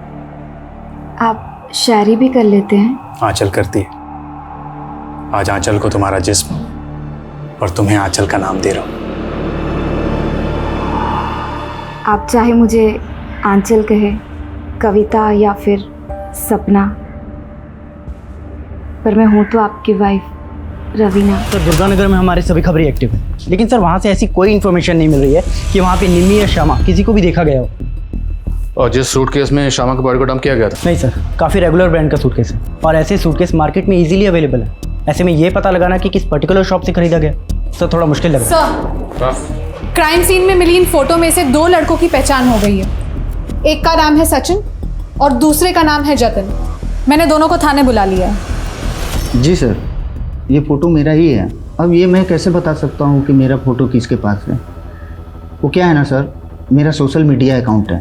T: आप शायरी भी कर लेते हैं?
J: आंचल करती है। आज आंचल को तुम्हारा जिस्म और तुम्हें आंचल का नाम दे रहा हूं।
T: आप चाहे मुझे आंचल कहे, कविता या फिर सपना, पर मैं हूँ तो आपकी वाइफ रवीना।
K: सर दुर्गानगर में हमारे सभी खबरें एक्टिव हैं, लेकिन सर वहाँ से ऐसी कोई इन्फॉर्मेशन नहीं मिल रही है कि वहाँ पे निम्मी या श्यामा किसी को भी देखा गया हो।
F: और जिस सूटकेस में श्यामा के बॉडी को डंप किया गया था?
K: नहीं सर, काफ़ी रेगुलर ब्रांड का सूटकेस है और ऐसे सूटकेस मार्केट में इजीली अवेलेबल है। ऐसे में ये पता लगाना कि किस पर्टिकुलर शॉप से खरीदा गया सर थोड़ा मुश्किल लग रहा है।
G: सर, क्राइम सीन में मिली इन फोटो में से 2 लड़कों की पहचान हो गई है। एक का नाम है सचिन और दूसरे का नाम है जतिन। मैंने दोनों को थाने बुला लिया है।
Q: जी सर, ये फ़ोटो मेरा ही है। अब ये मैं कैसे बता सकता हूँ कि मेरा फ़ोटो किसके पास है? वो क्या है ना सर, मेरा सोशल मीडिया अकाउंट है,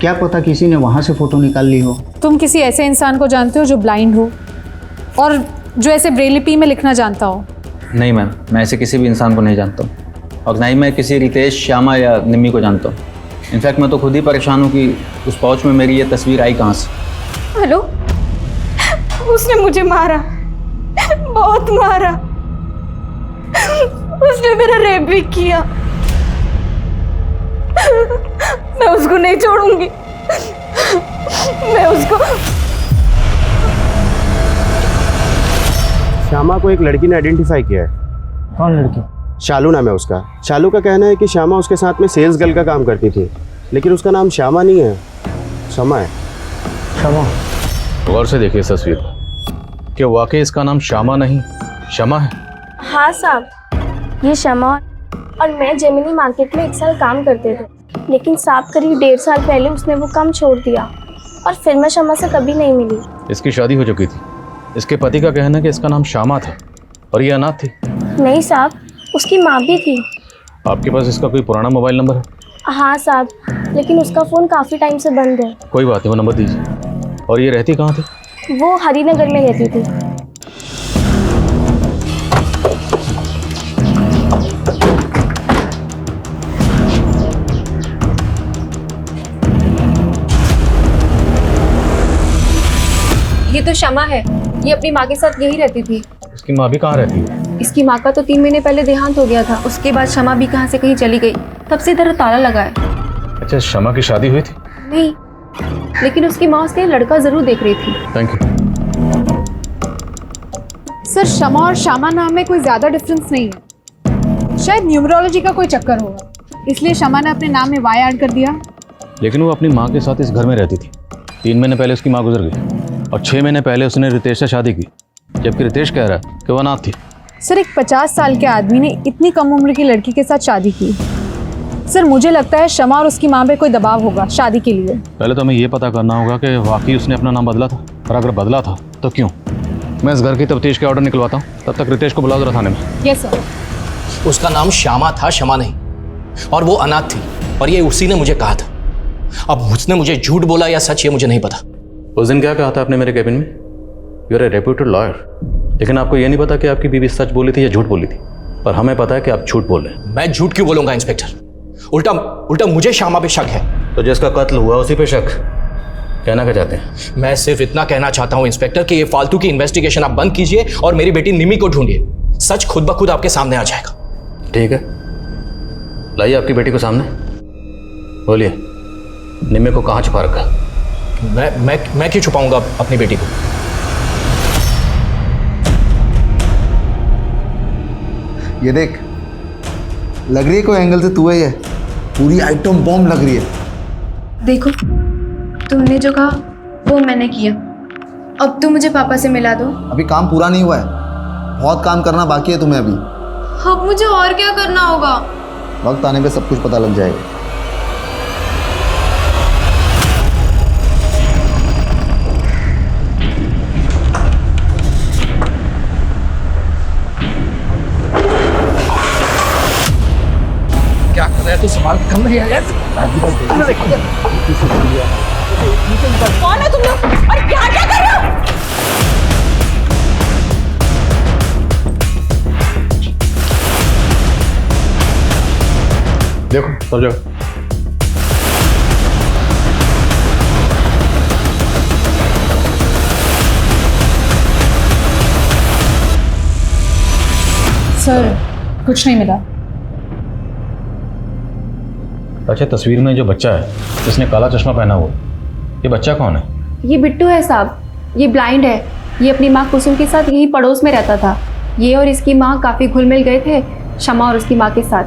Q: क्या पता किसी ने वहाँ से फ़ोटो निकाल ली हो।
G: तुम किसी ऐसे इंसान को जानते हो जो ब्लाइंड हो और जो ऐसे ब्रेल लिपि में लिखना जानता हो?
F: नहीं मैम, मैं ऐसे किसी भी इंसान को नहीं जानता हूँ और ना ही मैं किसी रितेश, श्यामा या निम्मी को जानता हूँ। इनफैक्ट मैं तो खुद ही परेशान हूँ कि उस पाउच में मेरी ये तस्वीर आई कहाँ से।
E: हेलो, उसने मुझे मारा, बहुत मारा। उसने मेरा रेप भी किया। मैं उसको नहीं छोड़ूंगी। मैं उसको।
S: श्यामा को एक लड़की ने आइडेंटिफाई किया है।
K: कौन लड़की?
S: शालू नाम है उसका। शालू का कहना है कि श्यामा उसके साथ में सेल्स गर्ल का काम करती थी, लेकिन उसका नाम श्यामा नहीं है, शमा है।
K: शमा?
F: गौर से देखिए इस तस्वीर को, क्या वाकई इसका नाम श्यामा नहीं शमा है?
E: हाँ साहब, ये शमा और मैं जेमिनी मार्केट में 1 साल काम करते थे, लेकिन साहब करीब 1.5 साल पहले उसने वो काम छोड़ दिया और फिर मैं शमा से कभी नहीं मिली।
F: इसकी शादी हो चुकी थी। इसके पति का कहना है कि इसका नाम श्यामा था और ये अनाथ थी।
E: नहीं साहब, उसकी माँ भी थी।
F: आपके पास इसका कोई पुराना मोबाइल नंबर है?
E: हाँ साहब, लेकिन उसका फ़ोन काफ़ी टाइम से बंद है।
F: कोई बात नहीं, वो नंबर दीजिए। और ये रहती कहाँ थी?
E: वो हरिनगर में रहती थी।
T: ये तो शमा है, ये अपनी माँ के साथ यही रहती थी।
F: इसकी माँ भी कहाँ रहती है?
T: इसकी माँ का तो 3 महीने पहले देहांत हो गया था। उसके बाद शमा भी कहाँ से कहीं चली गई, तब से इधर ताला लगा है।
F: अच्छा, शमा की शादी हुई थी?
T: नहीं, लेकिन उसकी माँ उसके लड़का जरूर देख रही थी।
F: Thank you.
G: सर, शमा और श्यामा नाम में कोई ज़्यादा डिफरेंस नहीं है। शायद न्यूमरोलॉजी का कोई चक्कर होगा, इसलिए शमा ने अपने नाम में वाई ऐड कर दिया।
F: लेकिन वो अपनी माँ के साथ इस घर में रहती थी। 3 महीने पहले उसकी माँ गुजर गई और 6 महीने पहले उसने रितेश से शादी की, जबकि रितेश कह रहा है कि वो अनाथ थी।
G: सर, एक 50 साल के आदमी ने इतनी कम उम्र की लड़की के साथ शादी की। सर, मुझे लगता है शमा और उसकी माँ पे कोई दबाव होगा शादी के लिए।
F: पहले तो हमें ये पता करना होगा कि वाकई उसने अपना नाम बदला था, और अगर बदला था तो क्यों। मैं इस घर की तफ्तीश के ऑर्डर निकलवाता हूँ, तब तक रितेश को बुलाओ जरा थाने में।
G: Yes sir.
B: उसका नाम श्यामा था, शमा नहीं, और वो अनाथ थी, और ये उसी ने मुझे कहा था। अब उसने मुझे झूठ बोला या सच, ये मुझे नहीं पता।
F: उस दिन क्या कहा था आपने मेरे कैबिन में? You are a reputed lawyer, लेकिन आपको ये नहीं पता कि आपकी बीवी सच बोली थी या झूठ बोली थी। पर हमें पता है कि आप झूठ बोल रहे हैं।
B: मैं झूठ क्यों बोलूंगा इंस्पेक्टर? उल्टा मुझे श्यामा पे शक है।
F: तो जिसका कत्ल हुआ उसी पे शक? कहना क्या चाहते हैं?
B: मैं सिर्फ इतना कहना चाहता हूँ इंस्पेक्टर कि ये फालतू की इन्वेस्टिगेशन आप बंद कीजिए और मेरी बेटी निमी को ढूंढिए। सच खुद ब खुद आपके सामने आ जाएगा।
F: ठीक है, लाइए आपकी बेटी को सामने। बोलिए, निम्मी को कहाँ छुपा रखा है?
B: मैं क्यों छुपाऊंगा अपनी बेटी को?
X: ये देख, लग रही है कोई एंगल से तू ही है। पूरी आइटम बॉम्ब लग रही है।
E: देखो, तुमने जो कहा वो मैंने किया। अब तुम मुझे पापा से मिला दो।
X: अभी काम पूरा नहीं हुआ है, बहुत काम करना बाकी है तुम्हें अभी।
E: अब मुझे और क्या करना होगा?
X: वक्त आने पे सब कुछ पता लग जाएगा।
B: क्या कर रहा है तू? सवाल कम नहीं आया।
R: कौन है तुम लोग और क्या क्या कर रहे हो?
F: देखो सब जगह।
G: सर, कुछ नहीं मिला।
F: अच्छा, तस्वीर में जो बच्चा है जिसने काला चश्मा पहना हुआ, ये बच्चा कौन है?
C: ये बिट्टू है साहब, ये ब्लाइंड है। ये अपनी माँ कुसुम के साथ यही पड़ोस में रहता था। ये और इसकी माँ काफ़ी घुल मिल गए थे शमा और उसकी माँ के साथ।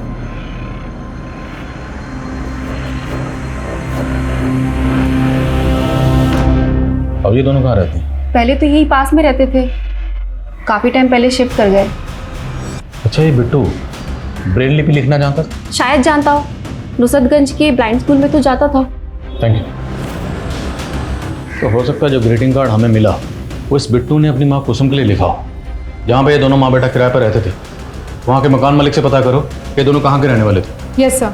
F: अब ये दोनों कहाँ रहते हैं?
C: पहले तो यही पास में रहते थे, काफ़ी टाइम पहले शिफ्ट कर गए।
F: अच्छा, ये बिट्टू ब्रेल लिपि लिखना जानता था?
C: शायद जानता हो, नुसरतगंज के ब्लाइंड स्कूल में तो जाता था।
F: Thank you. तो हो सकता है जो ग्रीटिंग कार्ड हमें मिला वो इस बिट्टू ने अपनी माँ कुसुम के लिए लिखा हो। जहाँ पे ये दोनों माँ बेटा किराए पर रहते थे, वहाँ के मकान मालिक से पता करो ये दोनों कहाँ के रहने वाले थे।
G: Yes sir.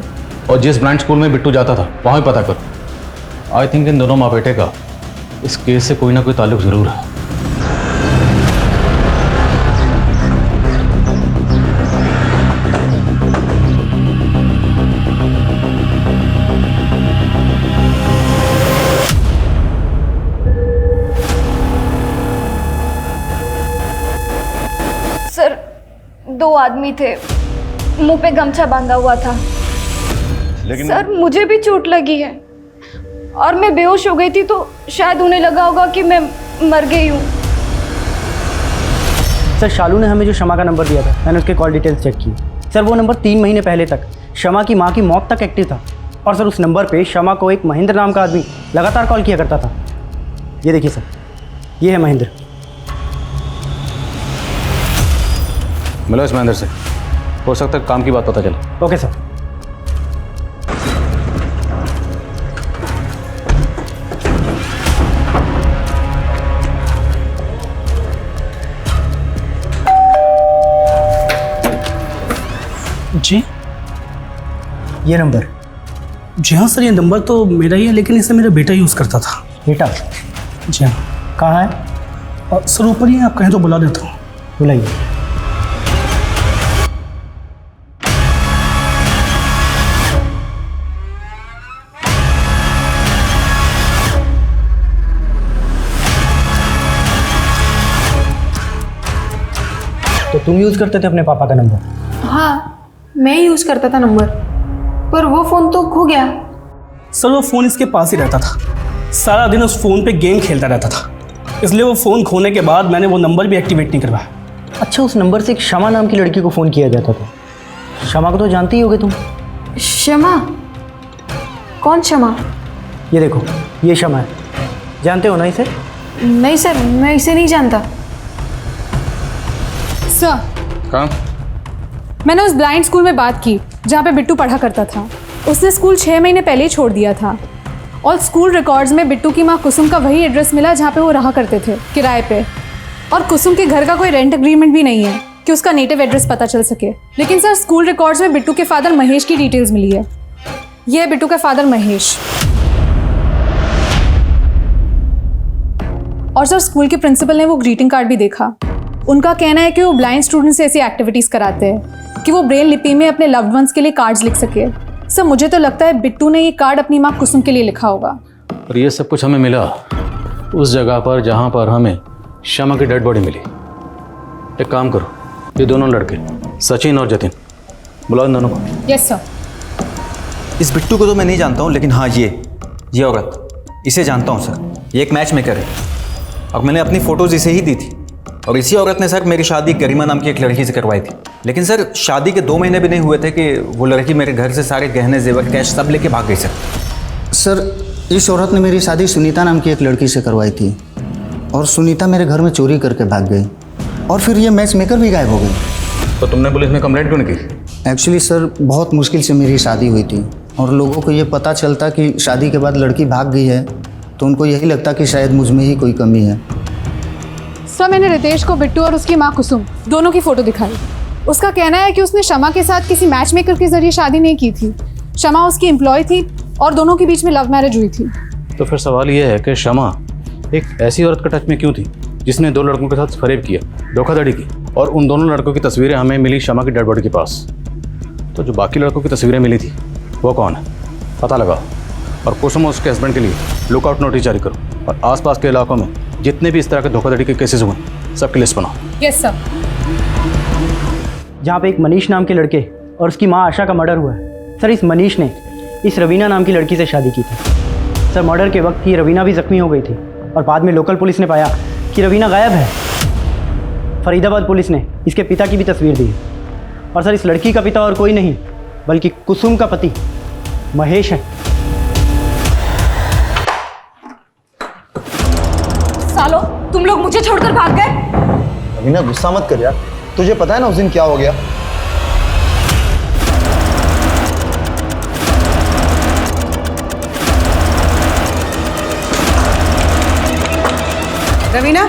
F: और जिस ब्लाइंड स्कूल में बिट्टू जाता था वहाँ भी पता करो। आई थिंक इन दोनों माँ बेटे का इस केस से कोई ना कोई ताल्लुक जरूर है।
L: सर, 2 आदमी थे, मुंह पे गमछा बांधा हुआ था।
F: लेकिन
L: सर, मुझे भी चोट लगी है और मैं बेहोश हो गई थी, तो शायद उन्हें लगा होगा कि मैं मर गई हूँ।
K: सर, शालू ने हमें जो शमा का नंबर दिया था, मैंने उसके कॉल डिटेल्स चेक की। सर, वो नंबर 3 महीने पहले तक शमा की माँ की मौत तक एक्टिव था। और सर, उस नंबर पे शमा को एक महेंद्र नाम का आदमी लगातार कॉल किया करता था। ये देखिए सर, ये है महेंद्र।
F: मिलो इस महेंद्र से, हो सकता है काम की बात पता चले।
K: Okay sir.
H: जी,
K: ये नंबर?
H: जी हाँ सर, ये नंबर तो मेरा ही है, लेकिन इसे मेरा बेटा यूज़ करता था।
K: बेटा?
H: जी हाँ।
K: कहाँ है?
H: सर ऊपर ही, आप कहें तो बुला देता हूँ।
K: बुलाइए। तो तुम यूज़ करते थे अपने पापा का नंबर?
E: हाँ, मैं यूज़ करता था नंबर, पर वो फ़ोन तो खो गया।
H: सर, वो फ़ोन इसके पास ही रहता था, सारा दिन उस फ़ोन पे गेम खेलता रहता था, इसलिए वो फ़ोन खोने के बाद मैंने वो नंबर भी एक्टिवेट नहीं करवाया।
K: अच्छा, उस नंबर से एक शमा नाम की लड़की को फ़ोन किया जाता था। शमा को तो जानती ही होगे तुम।
E: शमा? कौन शमा?
K: ये देखो, ये शमा है, जानते हो ना इसे?
E: नहीं सर, मैं इसे नहीं जानता।
G: सर,
F: कहाँ?
G: मैंने उस ब्लाइंड स्कूल में बात की जहाँ पे बिट्टू पढ़ा करता था। उसने स्कूल 6 महीने पहले ही छोड़ दिया था और स्कूल रिकॉर्ड्स में बिट्टू की माँ कुसुम का वही एड्रेस मिला जहाँ पे वो रहा करते थे, किराए पे। और कुसुम के घर का कोई रेंट एग्रीमेंट भी नहीं है कि उसका नेटिव एड्रेस पता चल सके। लेकिन सर, स्कूल रिकॉर्ड्स में बिट्टू के फादर महेश की डिटेल्स मिली है। ये है बिट्टू का फादर महेश। और सर, स्कूल के प्रिंसिपल ने वो ग्रीटिंग कार्ड भी देखा। उनका कहना है कि वो ब्लाइंड स्टूडेंट्स से ऐसी एक्टिविटीज़ कराते हैं कि वो ब्रेल लिपि में अपने लव्ड वंस के लिए कार्ड्स लिख सके। सर, मुझे तो लगता है बिट्टू ने ये कार्ड अपनी माँ कुसुम के लिए लिखा होगा।
F: और ये सब कुछ हमें मिला उस जगह पर जहाँ पर हमें शमा की डेड बॉडी मिली। एक काम करो, ये दोनों लड़के सचिन और जतिन, बुलाओ इन दोनों को।
G: Yes sir.
O: इस बिट्टू को तो मैं नहीं जानता हूँ, लेकिन हाँ ये औरत, इसे जानता हूँ सर। ये एक मैच मेकर है और मैंने अपनी फ़ोटोज़ इसे ही दी थी। और इसी औरत ने सर मेरी शादी गरिमा नाम की एक लड़की से करवाई थी। लेकिन सर शादी के 2 महीने भी नहीं हुए थे कि वो लड़की मेरे घर से सारे गहने जेवर कैश सब लेके भाग गई
Q: सर, इस औरत ने मेरी शादी सुनीता नाम की एक लड़की से करवाई थी और सुनीता मेरे घर में चोरी करके भाग गई और फिर ये मैच मेकर भी गायब हो गई।
F: तो तुमने पुलिस में कंप्लेंट क्यों नहीं की?
Q: एक्चुअली सर, बहुत मुश्किल से मेरी शादी हुई थी और लोगों को ये पता चलता कि शादी के बाद लड़की भाग गई है तो उनको यही लगता कि शायद मुझ में ही कोई कमी है।
G: सर, मैंने रितेश को बिट्टू और उसकी माँ कुसुम दोनों की फ़ोटो दिखाई। उसका कहना है कि उसने शमा के साथ किसी मैच मेकर के जरिए शादी नहीं की थी। शमा उसकी एम्प्लॉय थी और दोनों के बीच में लव मैरिज हुई थी।
F: तो फिर सवाल ये है कि शमा एक ऐसी औरत के टच में क्यों थी जिसने 2 लड़कों के साथ फरेब किया, धोखाधड़ी की, और उन दोनों लड़कों की तस्वीरें हमें मिली शमा की डेड बॉडी के पास। तो जो बाकी लड़कों की तस्वीरें मिली थी वो कौन है, पता लगाओ। और कुसुम और उसके हस्बैंड के लिए लुकआउट नोटिस जारी करो और आसपास के इलाकों में जितने भी इस तरह के धोखाधड़ी के केसेस हुए सबकी लिस्ट बनाओ।
G: Yes sir.
K: जहाँ पे एक मनीष नाम के लड़के और उसकी माँ आशा का मर्डर हुआ है सर, इस मनीष ने इस रवीना नाम की लड़की से शादी की थी सर। मर्डर के वक्त ये रवीना भी जख्मी हो गई थी और बाद में लोकल पुलिस ने पाया कि रवीना गायब है। फरीदाबाद पुलिस ने इसके पिता की भी तस्वीर दी और सर इस लड़की का पिता और कोई नहीं बल्कि कुसुम का पति महेश है।
R: सालो, तुम लोग मुझे छोड़कर भाग गए।
X: रवीना गुस्सा मत कर यार, तुझे पता है ना उस दिन क्या हो गया।
N: रवीना,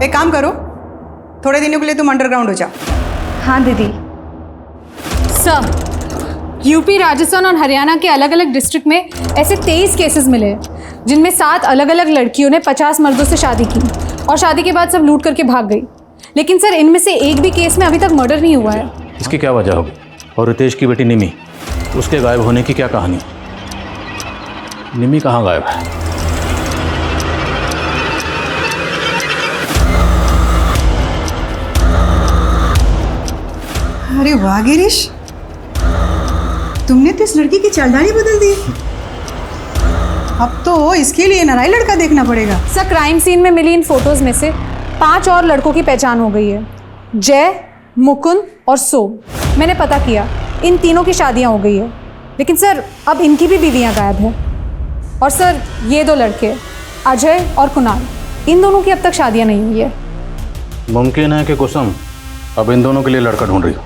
N: एक काम करो, थोड़े दिनों के लिए तुम अंडरग्राउंड हो जाओ।
G: हाँ दीदी। सर, यूपी, राजस्थान और हरियाणा के अलग अलग डिस्ट्रिक्ट में ऐसे 23 केसेस मिले हैं जिनमें 7 अलग अलग लड़कियों ने 50 मर्दों से शादी की और शादी के बाद सब लूट करके भाग गई। लेकिन सर इनमें से एक भी केस में अभी तक मर्डर नहीं हुआ है।
F: इसकी क्या वजह होगी? और रितेश की बेटी निमी, उसके गायब होने की क्या कहानी? निमी कहाँ गायब है?
N: अरे वाह गिरीश, तुमने तो इस लड़की की चालडाली बदल दी। अब तो इसके लिए नराई लड़का देखना पड़ेगा।
G: सर, क्राइम सीन में मिली इन फोटोज में से 5 और लड़कों की पहचान हो गई है, जय, मुकुंद और सोम। मैंने पता किया, इन तीनों की शादियां हो गई है, लेकिन सर अब इनकी भी बीवियां गायब हैं। और सर ये 2 लड़के अजय और कुणाल, इन दोनों की अब तक शादियां नहीं हुई है।
F: मुमकिन है कि कुसुम अब इन दोनों के लिए लड़का ढूंढ रही हो।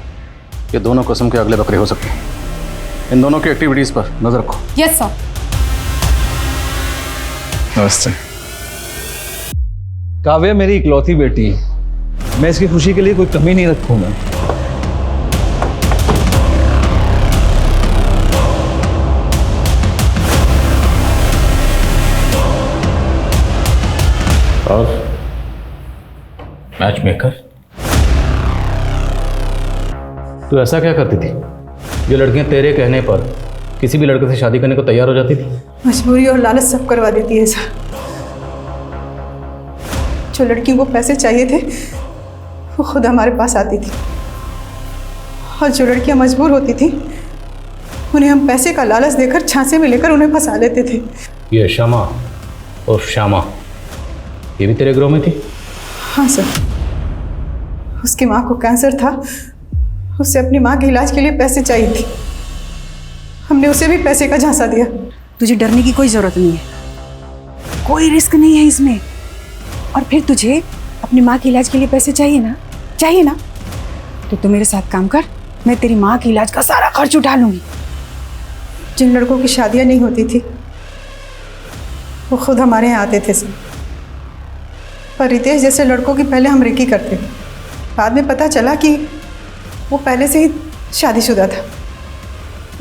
F: ये दोनों कुसुम के अगले बकरे हो सकते हैं। इन दोनों की एक्टिविटीज पर नजर रखो।
G: Yes sir.
P: नमस्ते। काव्या मेरी इकलौती बेटी है, मैं इसकी खुशी के लिए कोई कमी नहीं रखूंगा।
F: और मैच मेकर, तू ऐसा क्या करती थी? ये लड़कियां तेरे कहने पर किसी भी लड़के से शादी करने को तैयार हो जाती थी।
N: मजबूरी और लालच सब करवा देती है सर। जो लड़कियों को पैसे चाहिए थे वो खुद हमारे पास आती थी, और जो लड़कियां मजबूर होती थी उन्हें हम पैसे का लालच देकर झांसे में लेकर उन्हें फंसा लेते थे।
F: ये शमा और श्यामा, ये भी तेरे गिरोह में थी?
N: हाँ सर, उसकी माँ को कैंसर था, उसे अपनी माँ के इलाज के लिए पैसे चाहिए थे। हमने उसे भी पैसे का झांसा दिया।
R: तुझे डरने की कोई जरूरत नहीं है, कोई रिस्क नहीं है इसमें। और फिर तुझे अपनी माँ के इलाज के लिए पैसे चाहिए ना, तो तू मेरे साथ काम कर, मैं तेरी माँ के इलाज का सारा खर्च उठा लूंगी।
N: जिन लड़कों की शादियाँ नहीं होती थी वो खुद हमारे यहाँ आते थे सर। पर रितेश जैसे लड़कों की पहले हम रेकी करते थे, बाद में पता चला कि वो पहले से ही शादीशुदा था,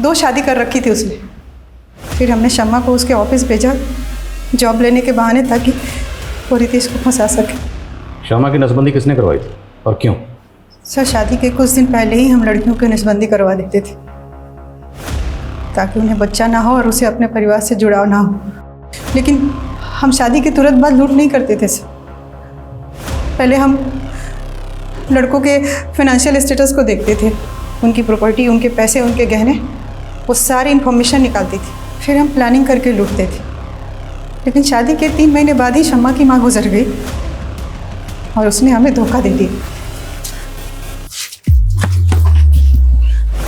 N: 2 शादी कर रखी थी उसने। फिर हमने शम्मा को उसके ऑफिस भेजा जॉब लेने के बहाने, ताकि वो रितेश को फंसा सके।
F: शम्मा की नसबंदी किसने करवाई थी और क्यों?
N: सर, शादी के कुछ दिन पहले ही हम लड़कियों की नसबंदी करवा देते थे ताकि उन्हें बच्चा ना हो और उसे अपने परिवार से जुड़ाव ना हो। लेकिन हम शादी के तुरंत बाद लूट नहीं करते थे सर। पहले हम लड़कों के फाइनेंशियल स्टेटस को देखते थे, उनकी प्रॉपर्टी, उनके पैसे, उनके गहने, वो सारी इन्फॉर्मेशन निकालती थी, फिर हम प्लानिंग करके लूटते थे। लेकिन शादी के 3 महीने बाद ही शम्मा की माँ गुजर गई और उसने हमें धोखा दे दिया।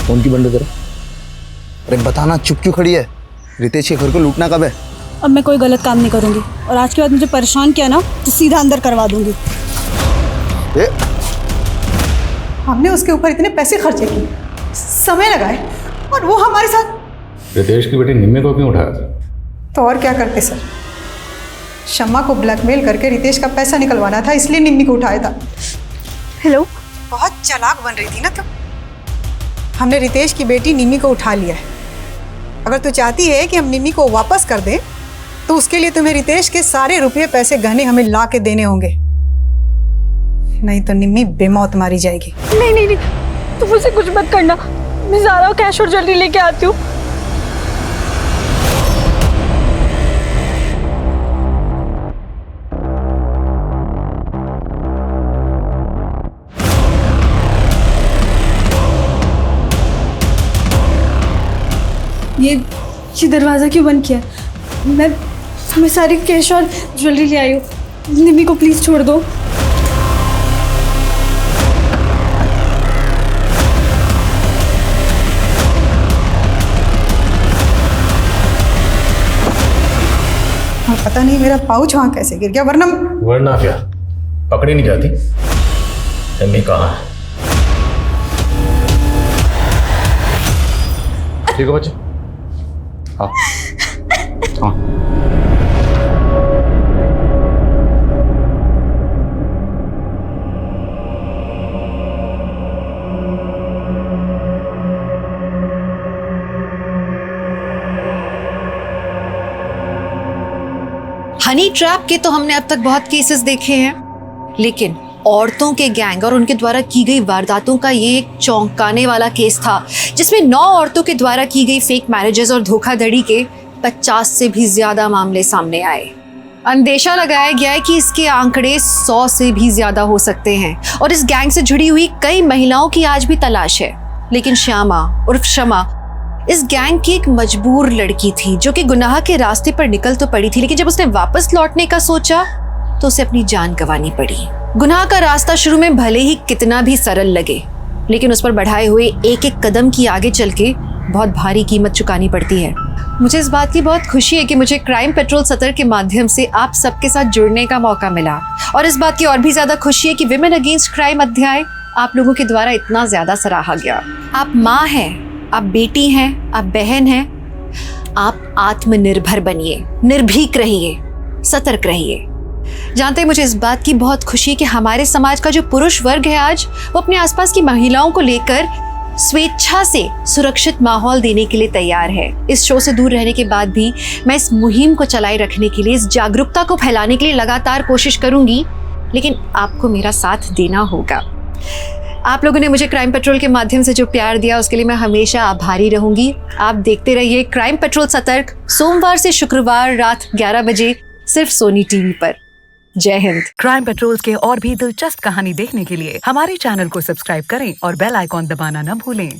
X: कौन की बंद करो? अरे बताना, चुप क्यों खड़ी है? रितेश के घर को लूटना कब है?
I: अब मैं कोई गलत काम नहीं करूंगी और आज के बाद मुझे परेशान किया ना तो सीधा अंदर करवा दूंगी।
N: हमने उसके ऊपर इतने पैसे खर्चे किए, समय लगाए, और वो हमारे साथ।
J: रितेश की बेटी निम्मी को क्यों उठाया था?
N: तो और क्या करते सर, शम्मा को ब्लैकमेल करके रितेश का पैसा निकलवाना था, इसलिए निम्मी को उठाया था।
I: हेलो,
N: बहुत चालाक बन रही थी ना तुम। हमने रितेश की बेटी निम्मी को उठा लिया है। अगर तू चाहती है कि हम निम्मी को वापस कर दें तो उसके लिए तुम्हें रितेश के सारे रुपये, पैसे, गहने हमें ला के देने होंगे, नहीं तो निम्मी बेमौत मारी जाएगी।
I: नहीं नहीं नहीं, तुम मुझसे कुछ मत करना, मैं ज़ारा और कैश और ज्वेलरी लेके आती हूँ। ये दरवाज़ा क्यों बंद किया? मैं सारी कैश और ज्वेलरी ले आई हूँ। निम्मी को प्लीज़ छोड़ दो।
N: और पता नहीं मेरा पाउच वहाँ कैसे गिर गया,
J: वरना क्या पकड़ी नहीं जाती? निम्मी कहाँ है? ठीक है बच्चे, हाँ हाँ।
A: हनी ट्रैप के तो हमने अब तक बहुत केसेस देखे हैं, लेकिन औरतों के गैंग और उनके द्वारा की गई वारदातों का ये एक चौंकाने वाला केस था, जिसमें 9 औरतों के द्वारा की गई फेक मैरिजेस और धोखाधड़ी के 50 से भी ज्यादा मामले सामने आए। अंदेशा लगाया गया है कि इसके आंकड़े 100 से भी ज्यादा हो सकते हैं और इस गैंग से जुड़ी हुई कई महिलाओं की आज भी तलाश है। लेकिन श्यामा उर्फ शमा इस गैंग की एक मजबूर लड़की थी जो कि गुनाह के रास्ते पर निकल तो पड़ी थी, लेकिन जब उसने वापस लौटने का सोचा तो उसे अपनी जान गंवानी पड़ी। गुनाह का रास्ता शुरू में भले ही कितना भी सरल लगे, लेकिन उस पर बढ़ाए हुए एक एक कदम की आगे चल के बहुत भारी कीमत चुकानी पड़ती है। मुझे इस बात की बहुत खुशी है कि मुझे क्राइम पेट्रोल सतर्क के माध्यम से आप सबके साथ जुड़ने का मौका मिला, और इस बात की और भी ज्यादा खुशी है कि विमेन अगेंस्ट क्राइम अध्याय आप लोगों के द्वारा इतना ज्यादा सराहा गया। आप माँ हैं, आप बेटी हैं, आप बहन हैं, आप आत्मनिर्भर बनिए, निर्भीक रहिए, सतर्क रहिए। जानते हैं, मुझे इस बात की बहुत खुशी है कि हमारे समाज का जो पुरुष वर्ग है आज वो अपने आसपास की महिलाओं को लेकर स्वेच्छा से सुरक्षित माहौल देने के लिए तैयार है। इस शो से दूर रहने के बाद भी मैं इस मुहिम को चलाए रखने के लिए, इस जागरूकता को फैलाने के लिए लगातार कोशिश करूंगी, लेकिन आपको मेरा साथ देना होगा। आप लोगों ने मुझे क्राइम पेट्रोल के माध्यम से जो प्यार दिया उसके लिए मैं हमेशा आभारी रहूंगी। आप देखते रहिए क्राइम पेट्रोल सतर्क, सोमवार से शुक्रवार रात 11 बजे सिर्फ सोनी टीवी पर। जय हिंद।
M: क्राइम पेट्रोल के और भी दिलचस्प कहानी देखने के लिए हमारे चैनल को सब्सक्राइब करें और बेल आइकॉन दबाना न भूलें।